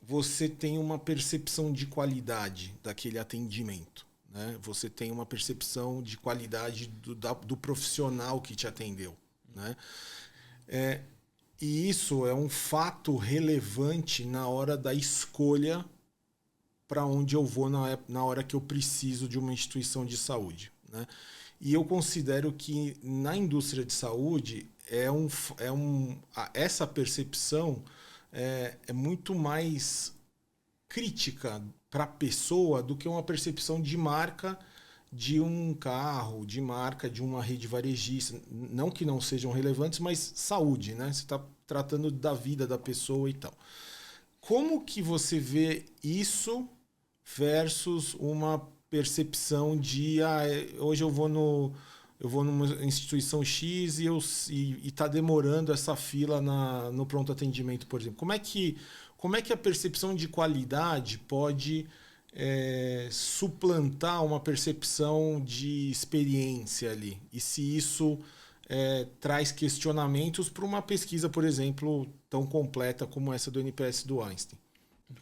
você tem uma percepção de qualidade daquele atendimento. Né? Você tem uma percepção de qualidade do profissional que te atendeu. Né? E isso é um fato relevante na hora da escolha para onde eu vou na hora que eu preciso de uma instituição de saúde. Né? E eu considero que na indústria de saúde essa percepção é muito mais crítica para a pessoa do que uma percepção de marca de um carro, de marca de uma rede varejista. Não que não sejam relevantes, mas saúde, né? Você está tratando da vida da pessoa e tal. Como que você vê isso versus uma percepção de hoje eu vou numa instituição X e está demorando essa fila no pronto atendimento, por exemplo. Como é que a percepção de qualidade pode suplantar uma percepção de experiência ali? E se isso traz questionamentos para uma pesquisa, por exemplo, tão completa como essa do NPS do Einstein?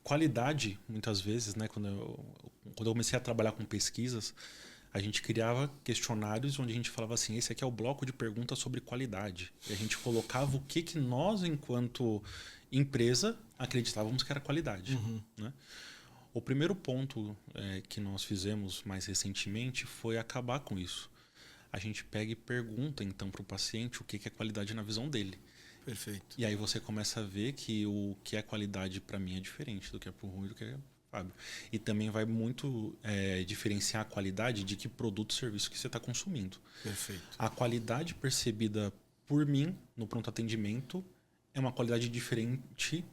Qualidade, muitas vezes, né, quando eu comecei a trabalhar com pesquisas, a gente criava questionários onde a gente falava assim, esse aqui é o bloco de perguntas sobre qualidade. E a gente colocava o que nós, enquanto empresa, acreditávamos que era qualidade. Né? O primeiro ponto que nós fizemos mais recentemente foi acabar com isso. A gente pega e pergunta, então, para o paciente o que é qualidade na visão dele. Perfeito. E aí você começa a ver que o que é qualidade para mim é diferente do que é para o Rui, do que é Fábio. E também vai muito diferenciar a qualidade de que produto ou serviço que você está consumindo. Perfeito. A qualidade percebida por mim no pronto atendimento é uma qualidade diferente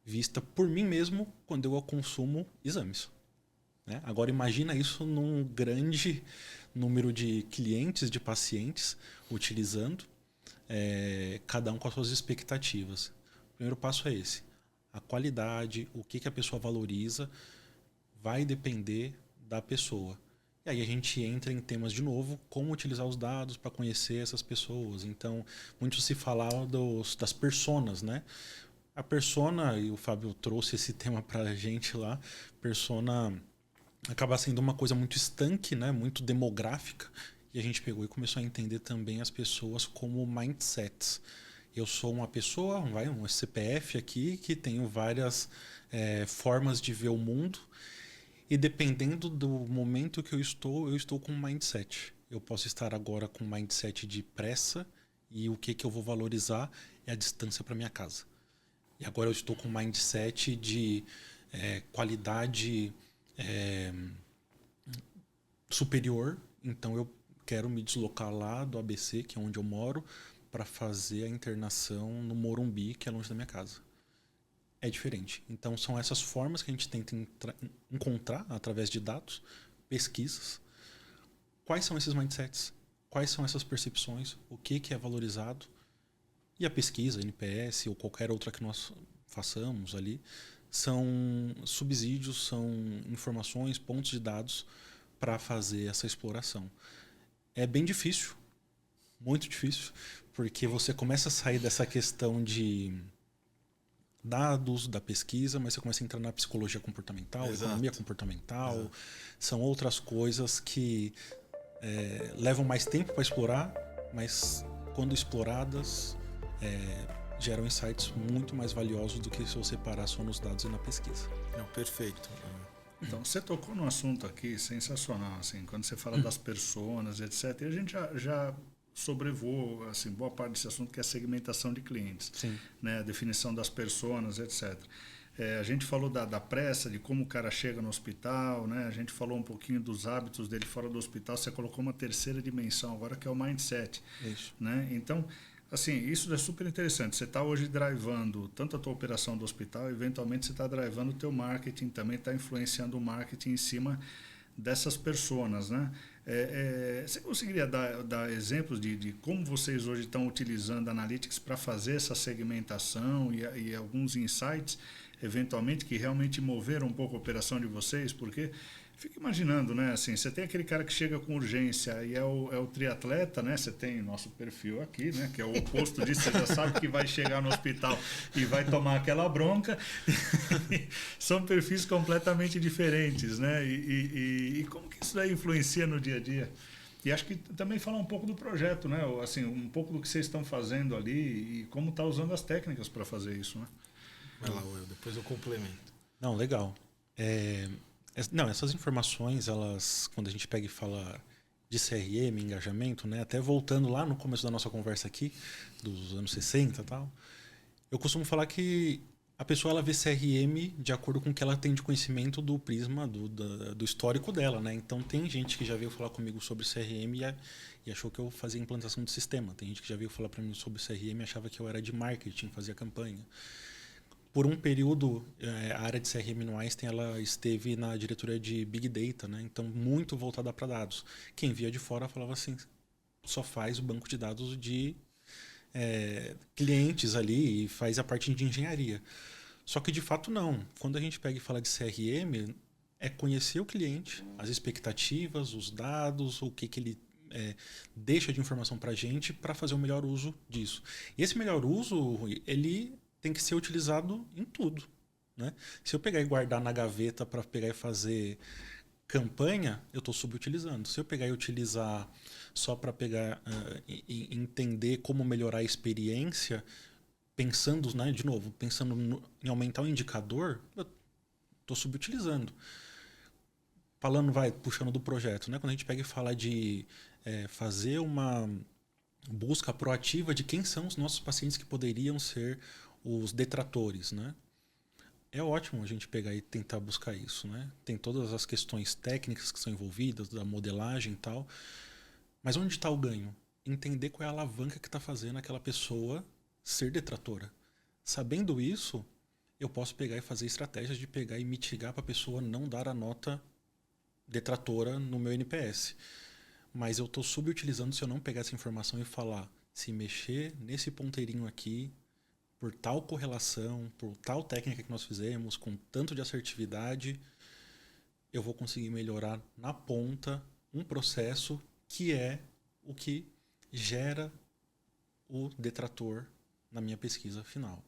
vista por mim mesmo quando eu consumo exames. Né? Agora imagina isso num grande número de clientes, de pacientes utilizando, cada um com as suas expectativas. O primeiro passo é esse. A qualidade, o que a pessoa valoriza, vai depender da pessoa. E aí a gente entra em temas de novo, como utilizar os dados para conhecer essas pessoas. Então, muito se falava das personas, né? A persona, e o Fábio trouxe esse tema para a gente lá, persona acaba sendo uma coisa muito estanque, né? Muito demográfica. E a gente pegou e começou a entender também as pessoas como mindsets. Eu sou uma pessoa, um CPF aqui, que tenho várias formas de ver o mundo. E dependendo do momento que eu estou com um mindset. Eu posso estar agora com um mindset de pressa e o que eu vou valorizar é a distância para minha casa. E agora eu estou com um mindset de qualidade superior. Então eu quero me deslocar lá do ABC, que é onde eu moro, para fazer a internação no Morumbi, que é longe da minha casa. É diferente. Então são essas formas que a gente tenta encontrar através de dados, pesquisas. Quais são esses mindsets? Quais são essas percepções? O que é valorizado? E a pesquisa, NPS ou qualquer outra que nós façamos ali, são subsídios, são informações, pontos de dados para fazer essa exploração. É bem difícil, muito difícil, porque você começa a sair dessa questão de dados, da pesquisa, mas você começa a entrar na psicologia comportamental, economia comportamental. São outras coisas que levam mais tempo para explorar, mas quando exploradas geram insights muito mais valiosos do que se você parar só nos dados e na pesquisa. Não, perfeito. Então, você tocou num assunto aqui sensacional, assim, quando você fala das personas, etc. E a gente já sobrevoou assim, boa parte desse assunto, que é a segmentação de clientes. Sim. Né, a definição das personas, etc. A gente falou da pressa, de como o cara chega no hospital, né? A gente falou um pouquinho dos hábitos dele fora do hospital. Você colocou uma terceira dimensão agora, que é o mindset. Isso. Né? Então, assim, isso é super interessante. Você está hoje drivando tanto a tua operação do hospital, eventualmente você está drivando o teu marketing, também está influenciando o marketing em cima dessas personas, né? Você conseguiria dar exemplos de como vocês hoje estão utilizando Analytics para fazer essa segmentação e alguns insights, eventualmente, que realmente moveram um pouco a operação de vocês? Porque fico imaginando, né? Assim, você tem aquele cara que chega com urgência e é o triatleta, né? Você tem o nosso perfil aqui, né? Que é o oposto disso. Você já sabe que vai chegar no hospital e vai tomar aquela bronca. São perfis completamente diferentes, né? E como que isso daí influencia no dia a dia? E acho que também falar um pouco do projeto, né? Assim, um pouco do que vocês estão fazendo ali e como está usando as técnicas para fazer isso, né? Vai lá, Will, depois eu complemento. Não, legal. Não, essas informações, elas, quando a gente pega e fala de CRM, engajamento, né, até voltando lá no começo da nossa conversa aqui, dos anos 60 e tal, eu costumo falar que a pessoa ela vê CRM de acordo com o que ela tem de conhecimento do prisma, do histórico dela, né? Então tem gente que já veio falar comigo sobre CRM e achou que eu fazia implantação de sistema. Tem gente que já veio falar para mim sobre CRM e achava que eu era de marketing, fazia campanha. Por um período, a área de CRM no Einstein ela esteve na diretoria de Big Data, né? Então muito voltada para dados. Quem via de fora falava assim, só faz o banco de dados de clientes ali e faz a parte de engenharia. Só que de fato não. Quando a gente pega e fala de CRM, é conhecer o cliente, as expectativas, os dados, o que ele deixa de informação para a gente para fazer o melhor uso disso. E esse melhor uso, ele tem que ser utilizado em tudo, né? Se eu pegar e guardar na gaveta para pegar e fazer campanha, eu estou subutilizando. Se eu pegar e utilizar só para pegar e entender como melhorar a experiência, pensando, né, de novo, pensando em aumentar o indicador, eu estou subutilizando. Falando, puxando do projeto, né? Quando a gente pega e fala de fazer uma busca proativa de quem são os nossos pacientes que poderiam ser os detratores, né? É ótimo a gente pegar e tentar buscar isso, né? Tem todas as questões técnicas que são envolvidas, da modelagem e tal. Mas onde está o ganho? Entender qual é a alavanca que está fazendo aquela pessoa ser detratora. Sabendo isso, eu posso pegar e fazer estratégias de pegar e mitigar para a pessoa não dar a nota detratora no meu NPS. Mas eu estou subutilizando se eu não pegar essa informação e falar, se mexer nesse ponteirinho aqui, por tal correlação, por tal técnica que nós fizemos, com tanto de assertividade, eu vou conseguir melhorar na ponta um processo que é o que gera o detrator na minha pesquisa final.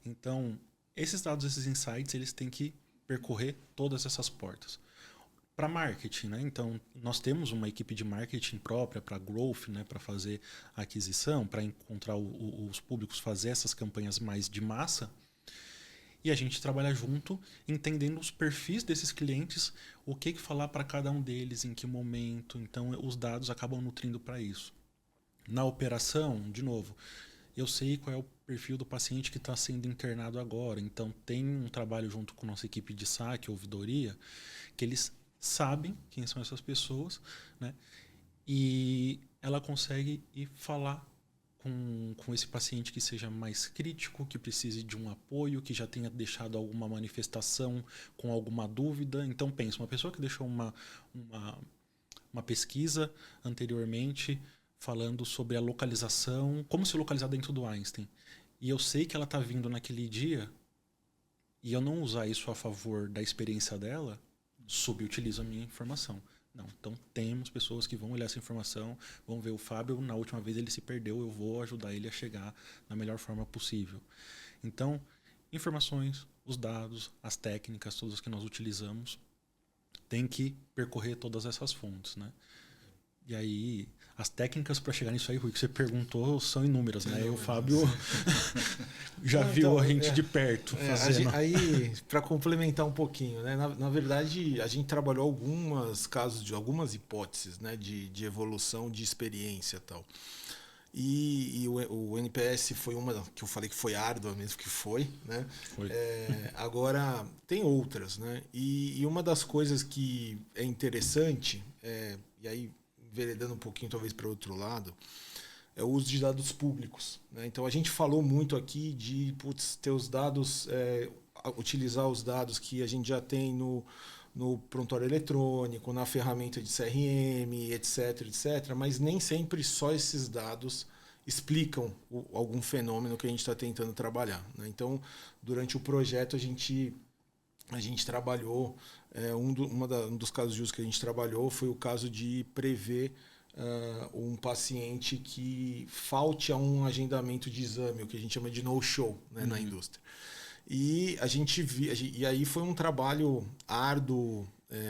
Então, esses dados, esses insights, eles têm que percorrer todas essas portas. para marketing, né? Então, nós temos uma equipe de marketing própria para growth, né? Para fazer a aquisição, para encontrar os públicos, fazer essas campanhas mais de massa. E a gente trabalha junto, entendendo os perfis desses clientes, o que falar para cada um deles, em que momento. Então, os dados acabam nutrindo para isso. Na operação, de novo, eu sei qual é o perfil do paciente que está sendo internado agora. Então, tem um trabalho junto com nossa equipe de saque, ouvidoria, que eles sabem quem são essas pessoas, né? E ela consegue ir falar com esse paciente que seja mais crítico, que precise de um apoio, que já tenha deixado alguma manifestação com alguma dúvida. Então, pensa, uma pessoa que deixou uma pesquisa anteriormente falando sobre a localização, como se localizar dentro do Einstein. E eu sei que ela está vindo naquele dia, e eu não usar isso a favor da experiência dela, subutilizo a minha informação. Não, então temos pessoas que vão olhar essa informação, vão ver o Fábio, na última vez ele se perdeu, eu vou ajudar ele a chegar na melhor forma possível. Então, informações, os dados, as técnicas, todas que nós utilizamos, tem que percorrer todas essas fontes, né? E aí, as técnicas para chegar nisso aí, Rui, que você perguntou, são inúmeras, né? O Fábio já viu a gente de perto fazendo. Aí, para complementar um pouquinho, né? Na verdade, a gente trabalhou algumas hipóteses, né? De evolução de experiência e tal. E o NPS foi uma que eu falei que foi árdua mesmo, que foi, né? Foi. Agora, tem outras, né? E uma das coisas que é interessante, e aí veredando um pouquinho talvez para o outro lado, é o uso de dados públicos, né? Então a gente falou muito aqui de ter os dados, utilizar os dados que a gente já tem no prontuário eletrônico, na ferramenta de CRM, etc, mas nem sempre só esses dados explicam algum fenômeno que a gente está tentando trabalhar, né? Então, durante o projeto, a gente trabalhou, um dos casos de uso que a gente trabalhou foi o caso de prever um paciente que falte a um agendamento de exame, o que a gente chama de no-show, né, na indústria. E e aí foi um trabalho árduo,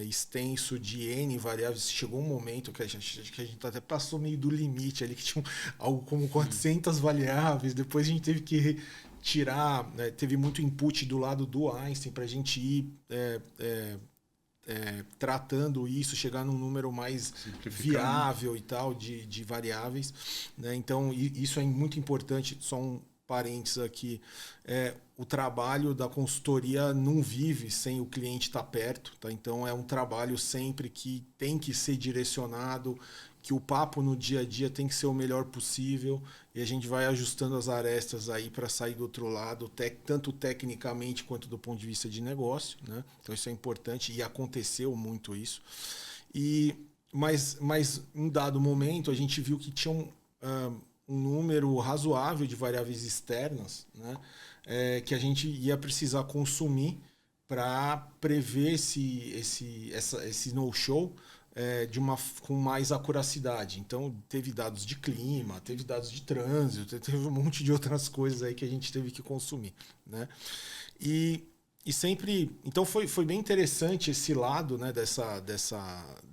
extenso, de N variáveis. Chegou um momento que a gente até passou meio do limite ali, que tinha algo como 400 variáveis. Depois a gente teve que tirar, teve muito input do lado do Einstein para a gente ir tratando isso, chegar num número mais viável e tal de variáveis, né? Então isso é muito importante. Só um parênteses aqui, o trabalho da consultoria não vive sem o cliente estar perto, tá? Então é um trabalho sempre que tem que ser direcionado, que o papo no dia a dia tem que ser o melhor possível, e a gente vai ajustando as arestas aí para sair do outro lado, tanto tecnicamente quanto do ponto de vista de negócio, né? Então isso é importante e aconteceu muito isso. Mas em dado momento a gente viu que tinha um número razoável de variáveis externas, né? Que a gente ia precisar consumir para prever esse no-show com mais acuracidade. Então, teve dados de clima, teve dados de trânsito, teve um monte de outras coisas aí que a gente teve que consumir, né? E sempre... Então, foi bem interessante esse lado, né,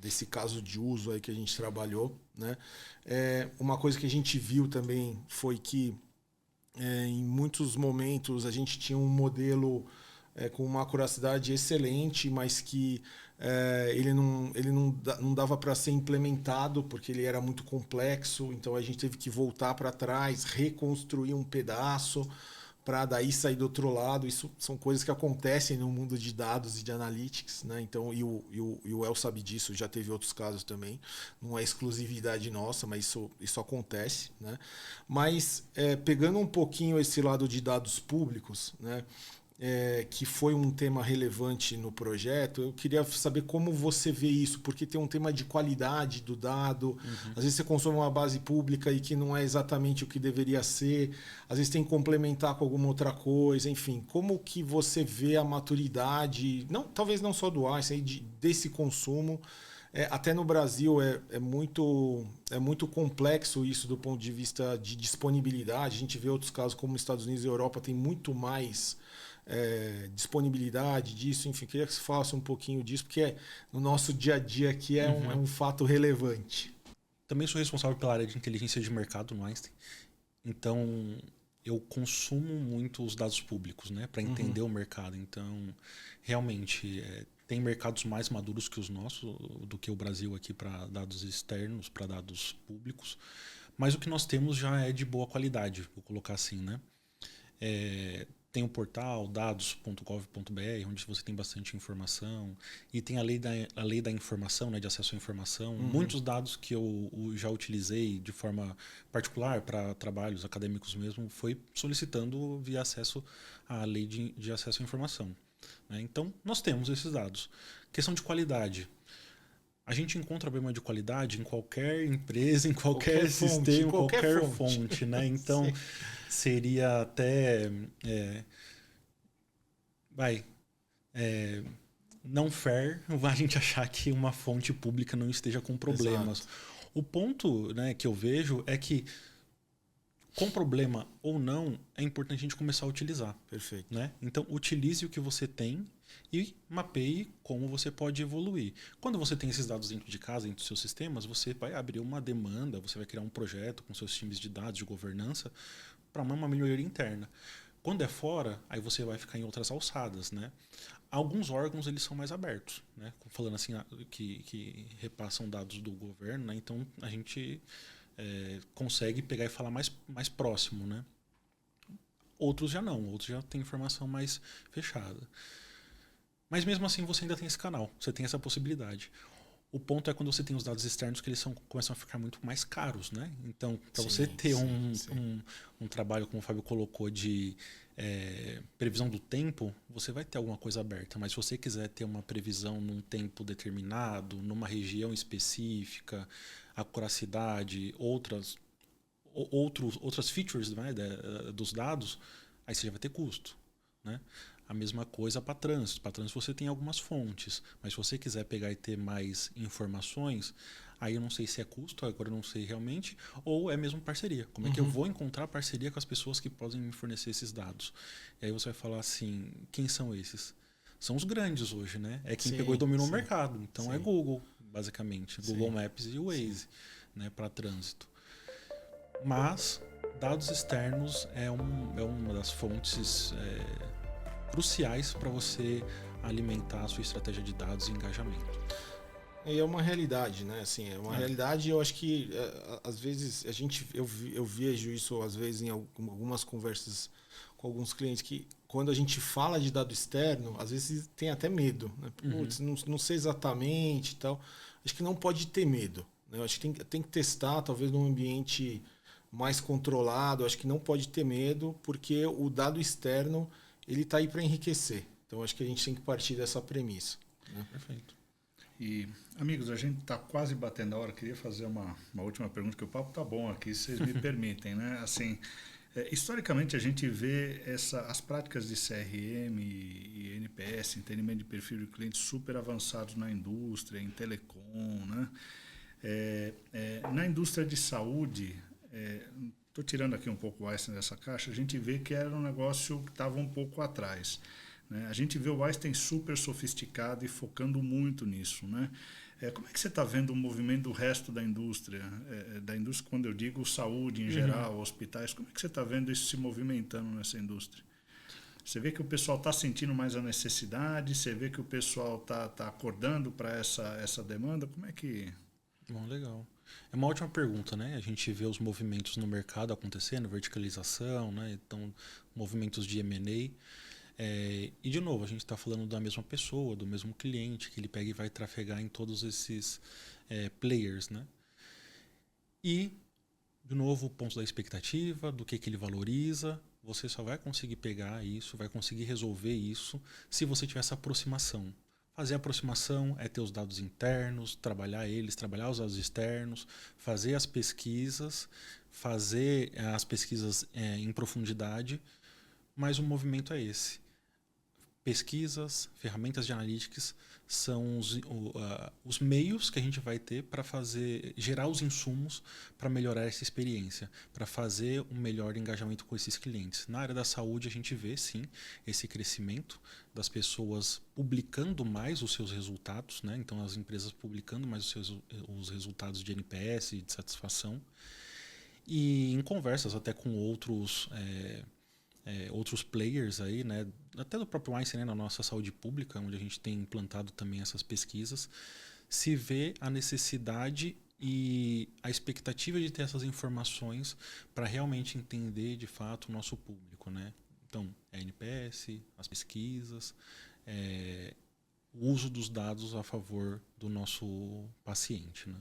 desse caso de uso aí que a gente trabalhou, né? Uma coisa que a gente viu também foi que em muitos momentos a gente tinha um modelo com uma acuracidade excelente, mas que ele não dava para ser implementado porque ele era muito complexo. Então a gente teve que voltar para trás, reconstruir um pedaço para daí sair do outro lado. Isso são coisas que acontecem no mundo de dados e de analytics, né? Então, e o El sabe disso, já teve outros casos também. Não é exclusividade nossa, mas isso acontece, né? Mas pegando um pouquinho esse lado de dados públicos, né? Que foi um tema relevante no projeto, eu queria saber como você vê isso, porque tem um tema de qualidade do dado, às vezes você consome uma base pública e que não é exatamente o que deveria ser, às vezes tem que complementar com alguma outra coisa, enfim, como que você vê a maturidade, talvez não só do Einstein, desse consumo, até no Brasil é muito complexo isso do ponto de vista de disponibilidade, a gente vê outros casos como nos Estados Unidos e Europa tem muito mais disponibilidade disso, enfim, queria que você falasse um pouquinho disso, porque no nosso dia a dia aqui é um fato relevante. Também sou responsável pela área de inteligência de mercado no Einstein, então eu consumo muito os dados públicos, né, para entender o mercado. Então, realmente, tem mercados mais maduros que os nossos, do que o Brasil aqui para dados externos, para dados públicos. Mas o que nós temos já é de boa qualidade, vou colocar assim, né? Tem o portal dados.gov.br, onde você tem bastante informação. E tem a lei da informação, né, de acesso à informação. Muitos dados que eu já utilizei de forma particular para trabalhos acadêmicos mesmo, foi solicitando via acesso à lei de acesso à informação. Né? Então, nós temos esses dados. Questão de qualidade. A gente encontra problema de qualidade em qualquer empresa, em qualquer sistema, qualquer fonte, né? Então, seria até não fair a gente achar que uma fonte pública não esteja com problemas. Exato. O ponto, né, que eu vejo é que, com problema ou não, é importante a gente começar a utilizar. Perfeito. Né? Então, utilize o que você tem e mapeie como você pode evoluir. Quando você tem esses dados dentro de casa, dentro dos seus sistemas, você vai abrir uma demanda, você vai criar um projeto com seus times de dados, de governança, para uma melhoria interna. Quando é fora, aí você vai ficar em outras alçadas. Né? Alguns órgãos eles são mais abertos, né? Falando assim, que repassam dados do governo, né? Então a gente consegue pegar e falar mais próximo. Né? Outros já não, outros já têm informação mais fechada. Mas mesmo assim você ainda tem esse canal, você tem essa possibilidade. O ponto é quando você tem os dados externos que eles começam a ficar muito mais caros, né? Então, para você ter um trabalho, como o Fábio colocou, de previsão do tempo, você vai ter alguma coisa aberta. Mas se você quiser ter uma previsão num tempo determinado, numa região específica, acuracidade, outras features, né, dos dados, aí você já vai ter custo. Né? A mesma coisa para trânsito. Para trânsito você tem algumas fontes, mas se você quiser pegar e ter mais informações, aí eu não sei se é custo, agora eu não sei realmente, ou é mesmo parceria. Como é que eu vou encontrar parceria com as pessoas que podem me fornecer esses dados? E aí você vai falar assim, quem são esses? São os grandes hoje, né? É quem pegou e dominou o mercado. Então é Google, basicamente. Google Maps e o Waze, né, para trânsito. Mas dados externos é uma das fontes cruciais para você alimentar a sua estratégia de dados e engajamento. E é uma realidade, né? Assim, é uma realidade. Eu acho que às vezes eu vejo isso às vezes em algumas conversas com alguns clientes, que quando a gente fala de dado externo, às vezes tem até medo, né? Putz, não sei exatamente e tal. Acho que não pode ter medo, né? Eu acho que tem que testar, talvez num ambiente mais controlado. Eu acho que não pode ter medo, porque o dado externo ele está aí para enriquecer. Então, acho que a gente tem que partir dessa premissa. Né? Perfeito. E, amigos, a gente está quase batendo a hora. Eu queria fazer uma última pergunta, que o papo está bom aqui, se vocês me permitem. Né? Assim, historicamente, a gente vê as práticas de CRM e NPS, entendimento de perfil de cliente, super avançados na indústria, em telecom. Né? Na indústria de saúde... Estou tirando aqui um pouco o Einstein dessa caixa, a gente vê que era um negócio que estava um pouco atrás. Né? A gente vê o Einstein super sofisticado e focando muito nisso. Né? Como é que você está vendo o movimento do resto da indústria? Da indústria, quando eu digo saúde em geral, hospitais, como é que você está vendo isso se movimentando nessa indústria? Você vê que o pessoal está sentindo mais a necessidade? Você vê que o pessoal está acordando para essa demanda? Como é que... Bom, legal. É uma ótima pergunta, né? A gente vê os movimentos no mercado acontecendo, verticalização, né? Então, movimentos de M&A. E, de novo, a gente está falando da mesma pessoa, do mesmo cliente, que ele pega e vai trafegar em todos esses players, né? E, de novo, o ponto da expectativa, do que ele valoriza. Você só vai conseguir pegar isso, vai conseguir resolver isso, se você tiver essa aproximação. Fazer a aproximação é ter os dados internos, trabalhar os dados externos, fazer as pesquisas em profundidade, mas o movimento é esse. pesquisas, ferramentas de analytics são os meios que a gente vai ter para gerar os insumos para melhorar essa experiência, para fazer um melhor engajamento com esses clientes. Na área da saúde a gente vê sim esse crescimento das pessoas publicando mais os seus resultados, né? Então as empresas publicando mais os resultados de NPS e de satisfação. E em conversas até com outros players aí, né? Até do próprio Einstein, né? Na nossa saúde pública, onde a gente tem implantado também essas pesquisas, se vê a necessidade e a expectativa de ter essas informações para realmente entender de fato o nosso público, né? Então, NPS, as pesquisas, o uso dos dados a favor do nosso paciente, né?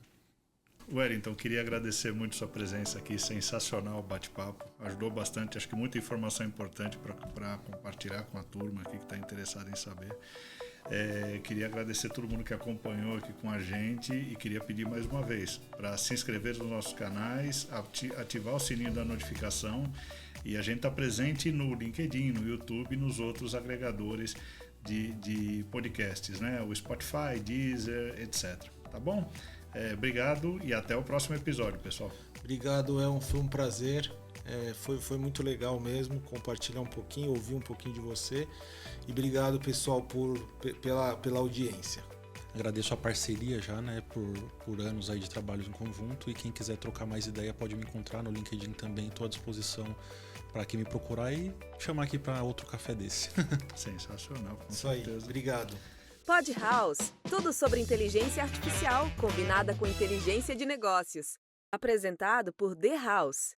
Wellington, queria agradecer muito sua presença aqui, sensacional o bate-papo, ajudou bastante, acho que muita informação importante para compartilhar com a turma aqui que está interessada em saber. Queria agradecer todo mundo que acompanhou aqui com a gente e queria pedir mais uma vez para se inscrever nos nossos canais, ativar o sininho da notificação, e a gente está presente no LinkedIn, no YouTube e nos outros agregadores de podcasts, né? O Spotify, Deezer, etc. Tá bom? Obrigado e até o próximo episódio, pessoal. Obrigado, Elon. Foi um prazer. Foi muito legal mesmo compartilhar um pouquinho, ouvir um pouquinho de você. E obrigado, pessoal, pela audiência. Agradeço a parceria já, né, por anos aí de trabalhos em conjunto. E quem quiser trocar mais ideia pode me encontrar no LinkedIn também. Estou à disposição para quem me procurar e chamar aqui para outro café desse. Sensacional, com Isso certeza. aí. Obrigado. Pod House, tudo sobre inteligência artificial combinada com inteligência de negócios. Apresentado por The House.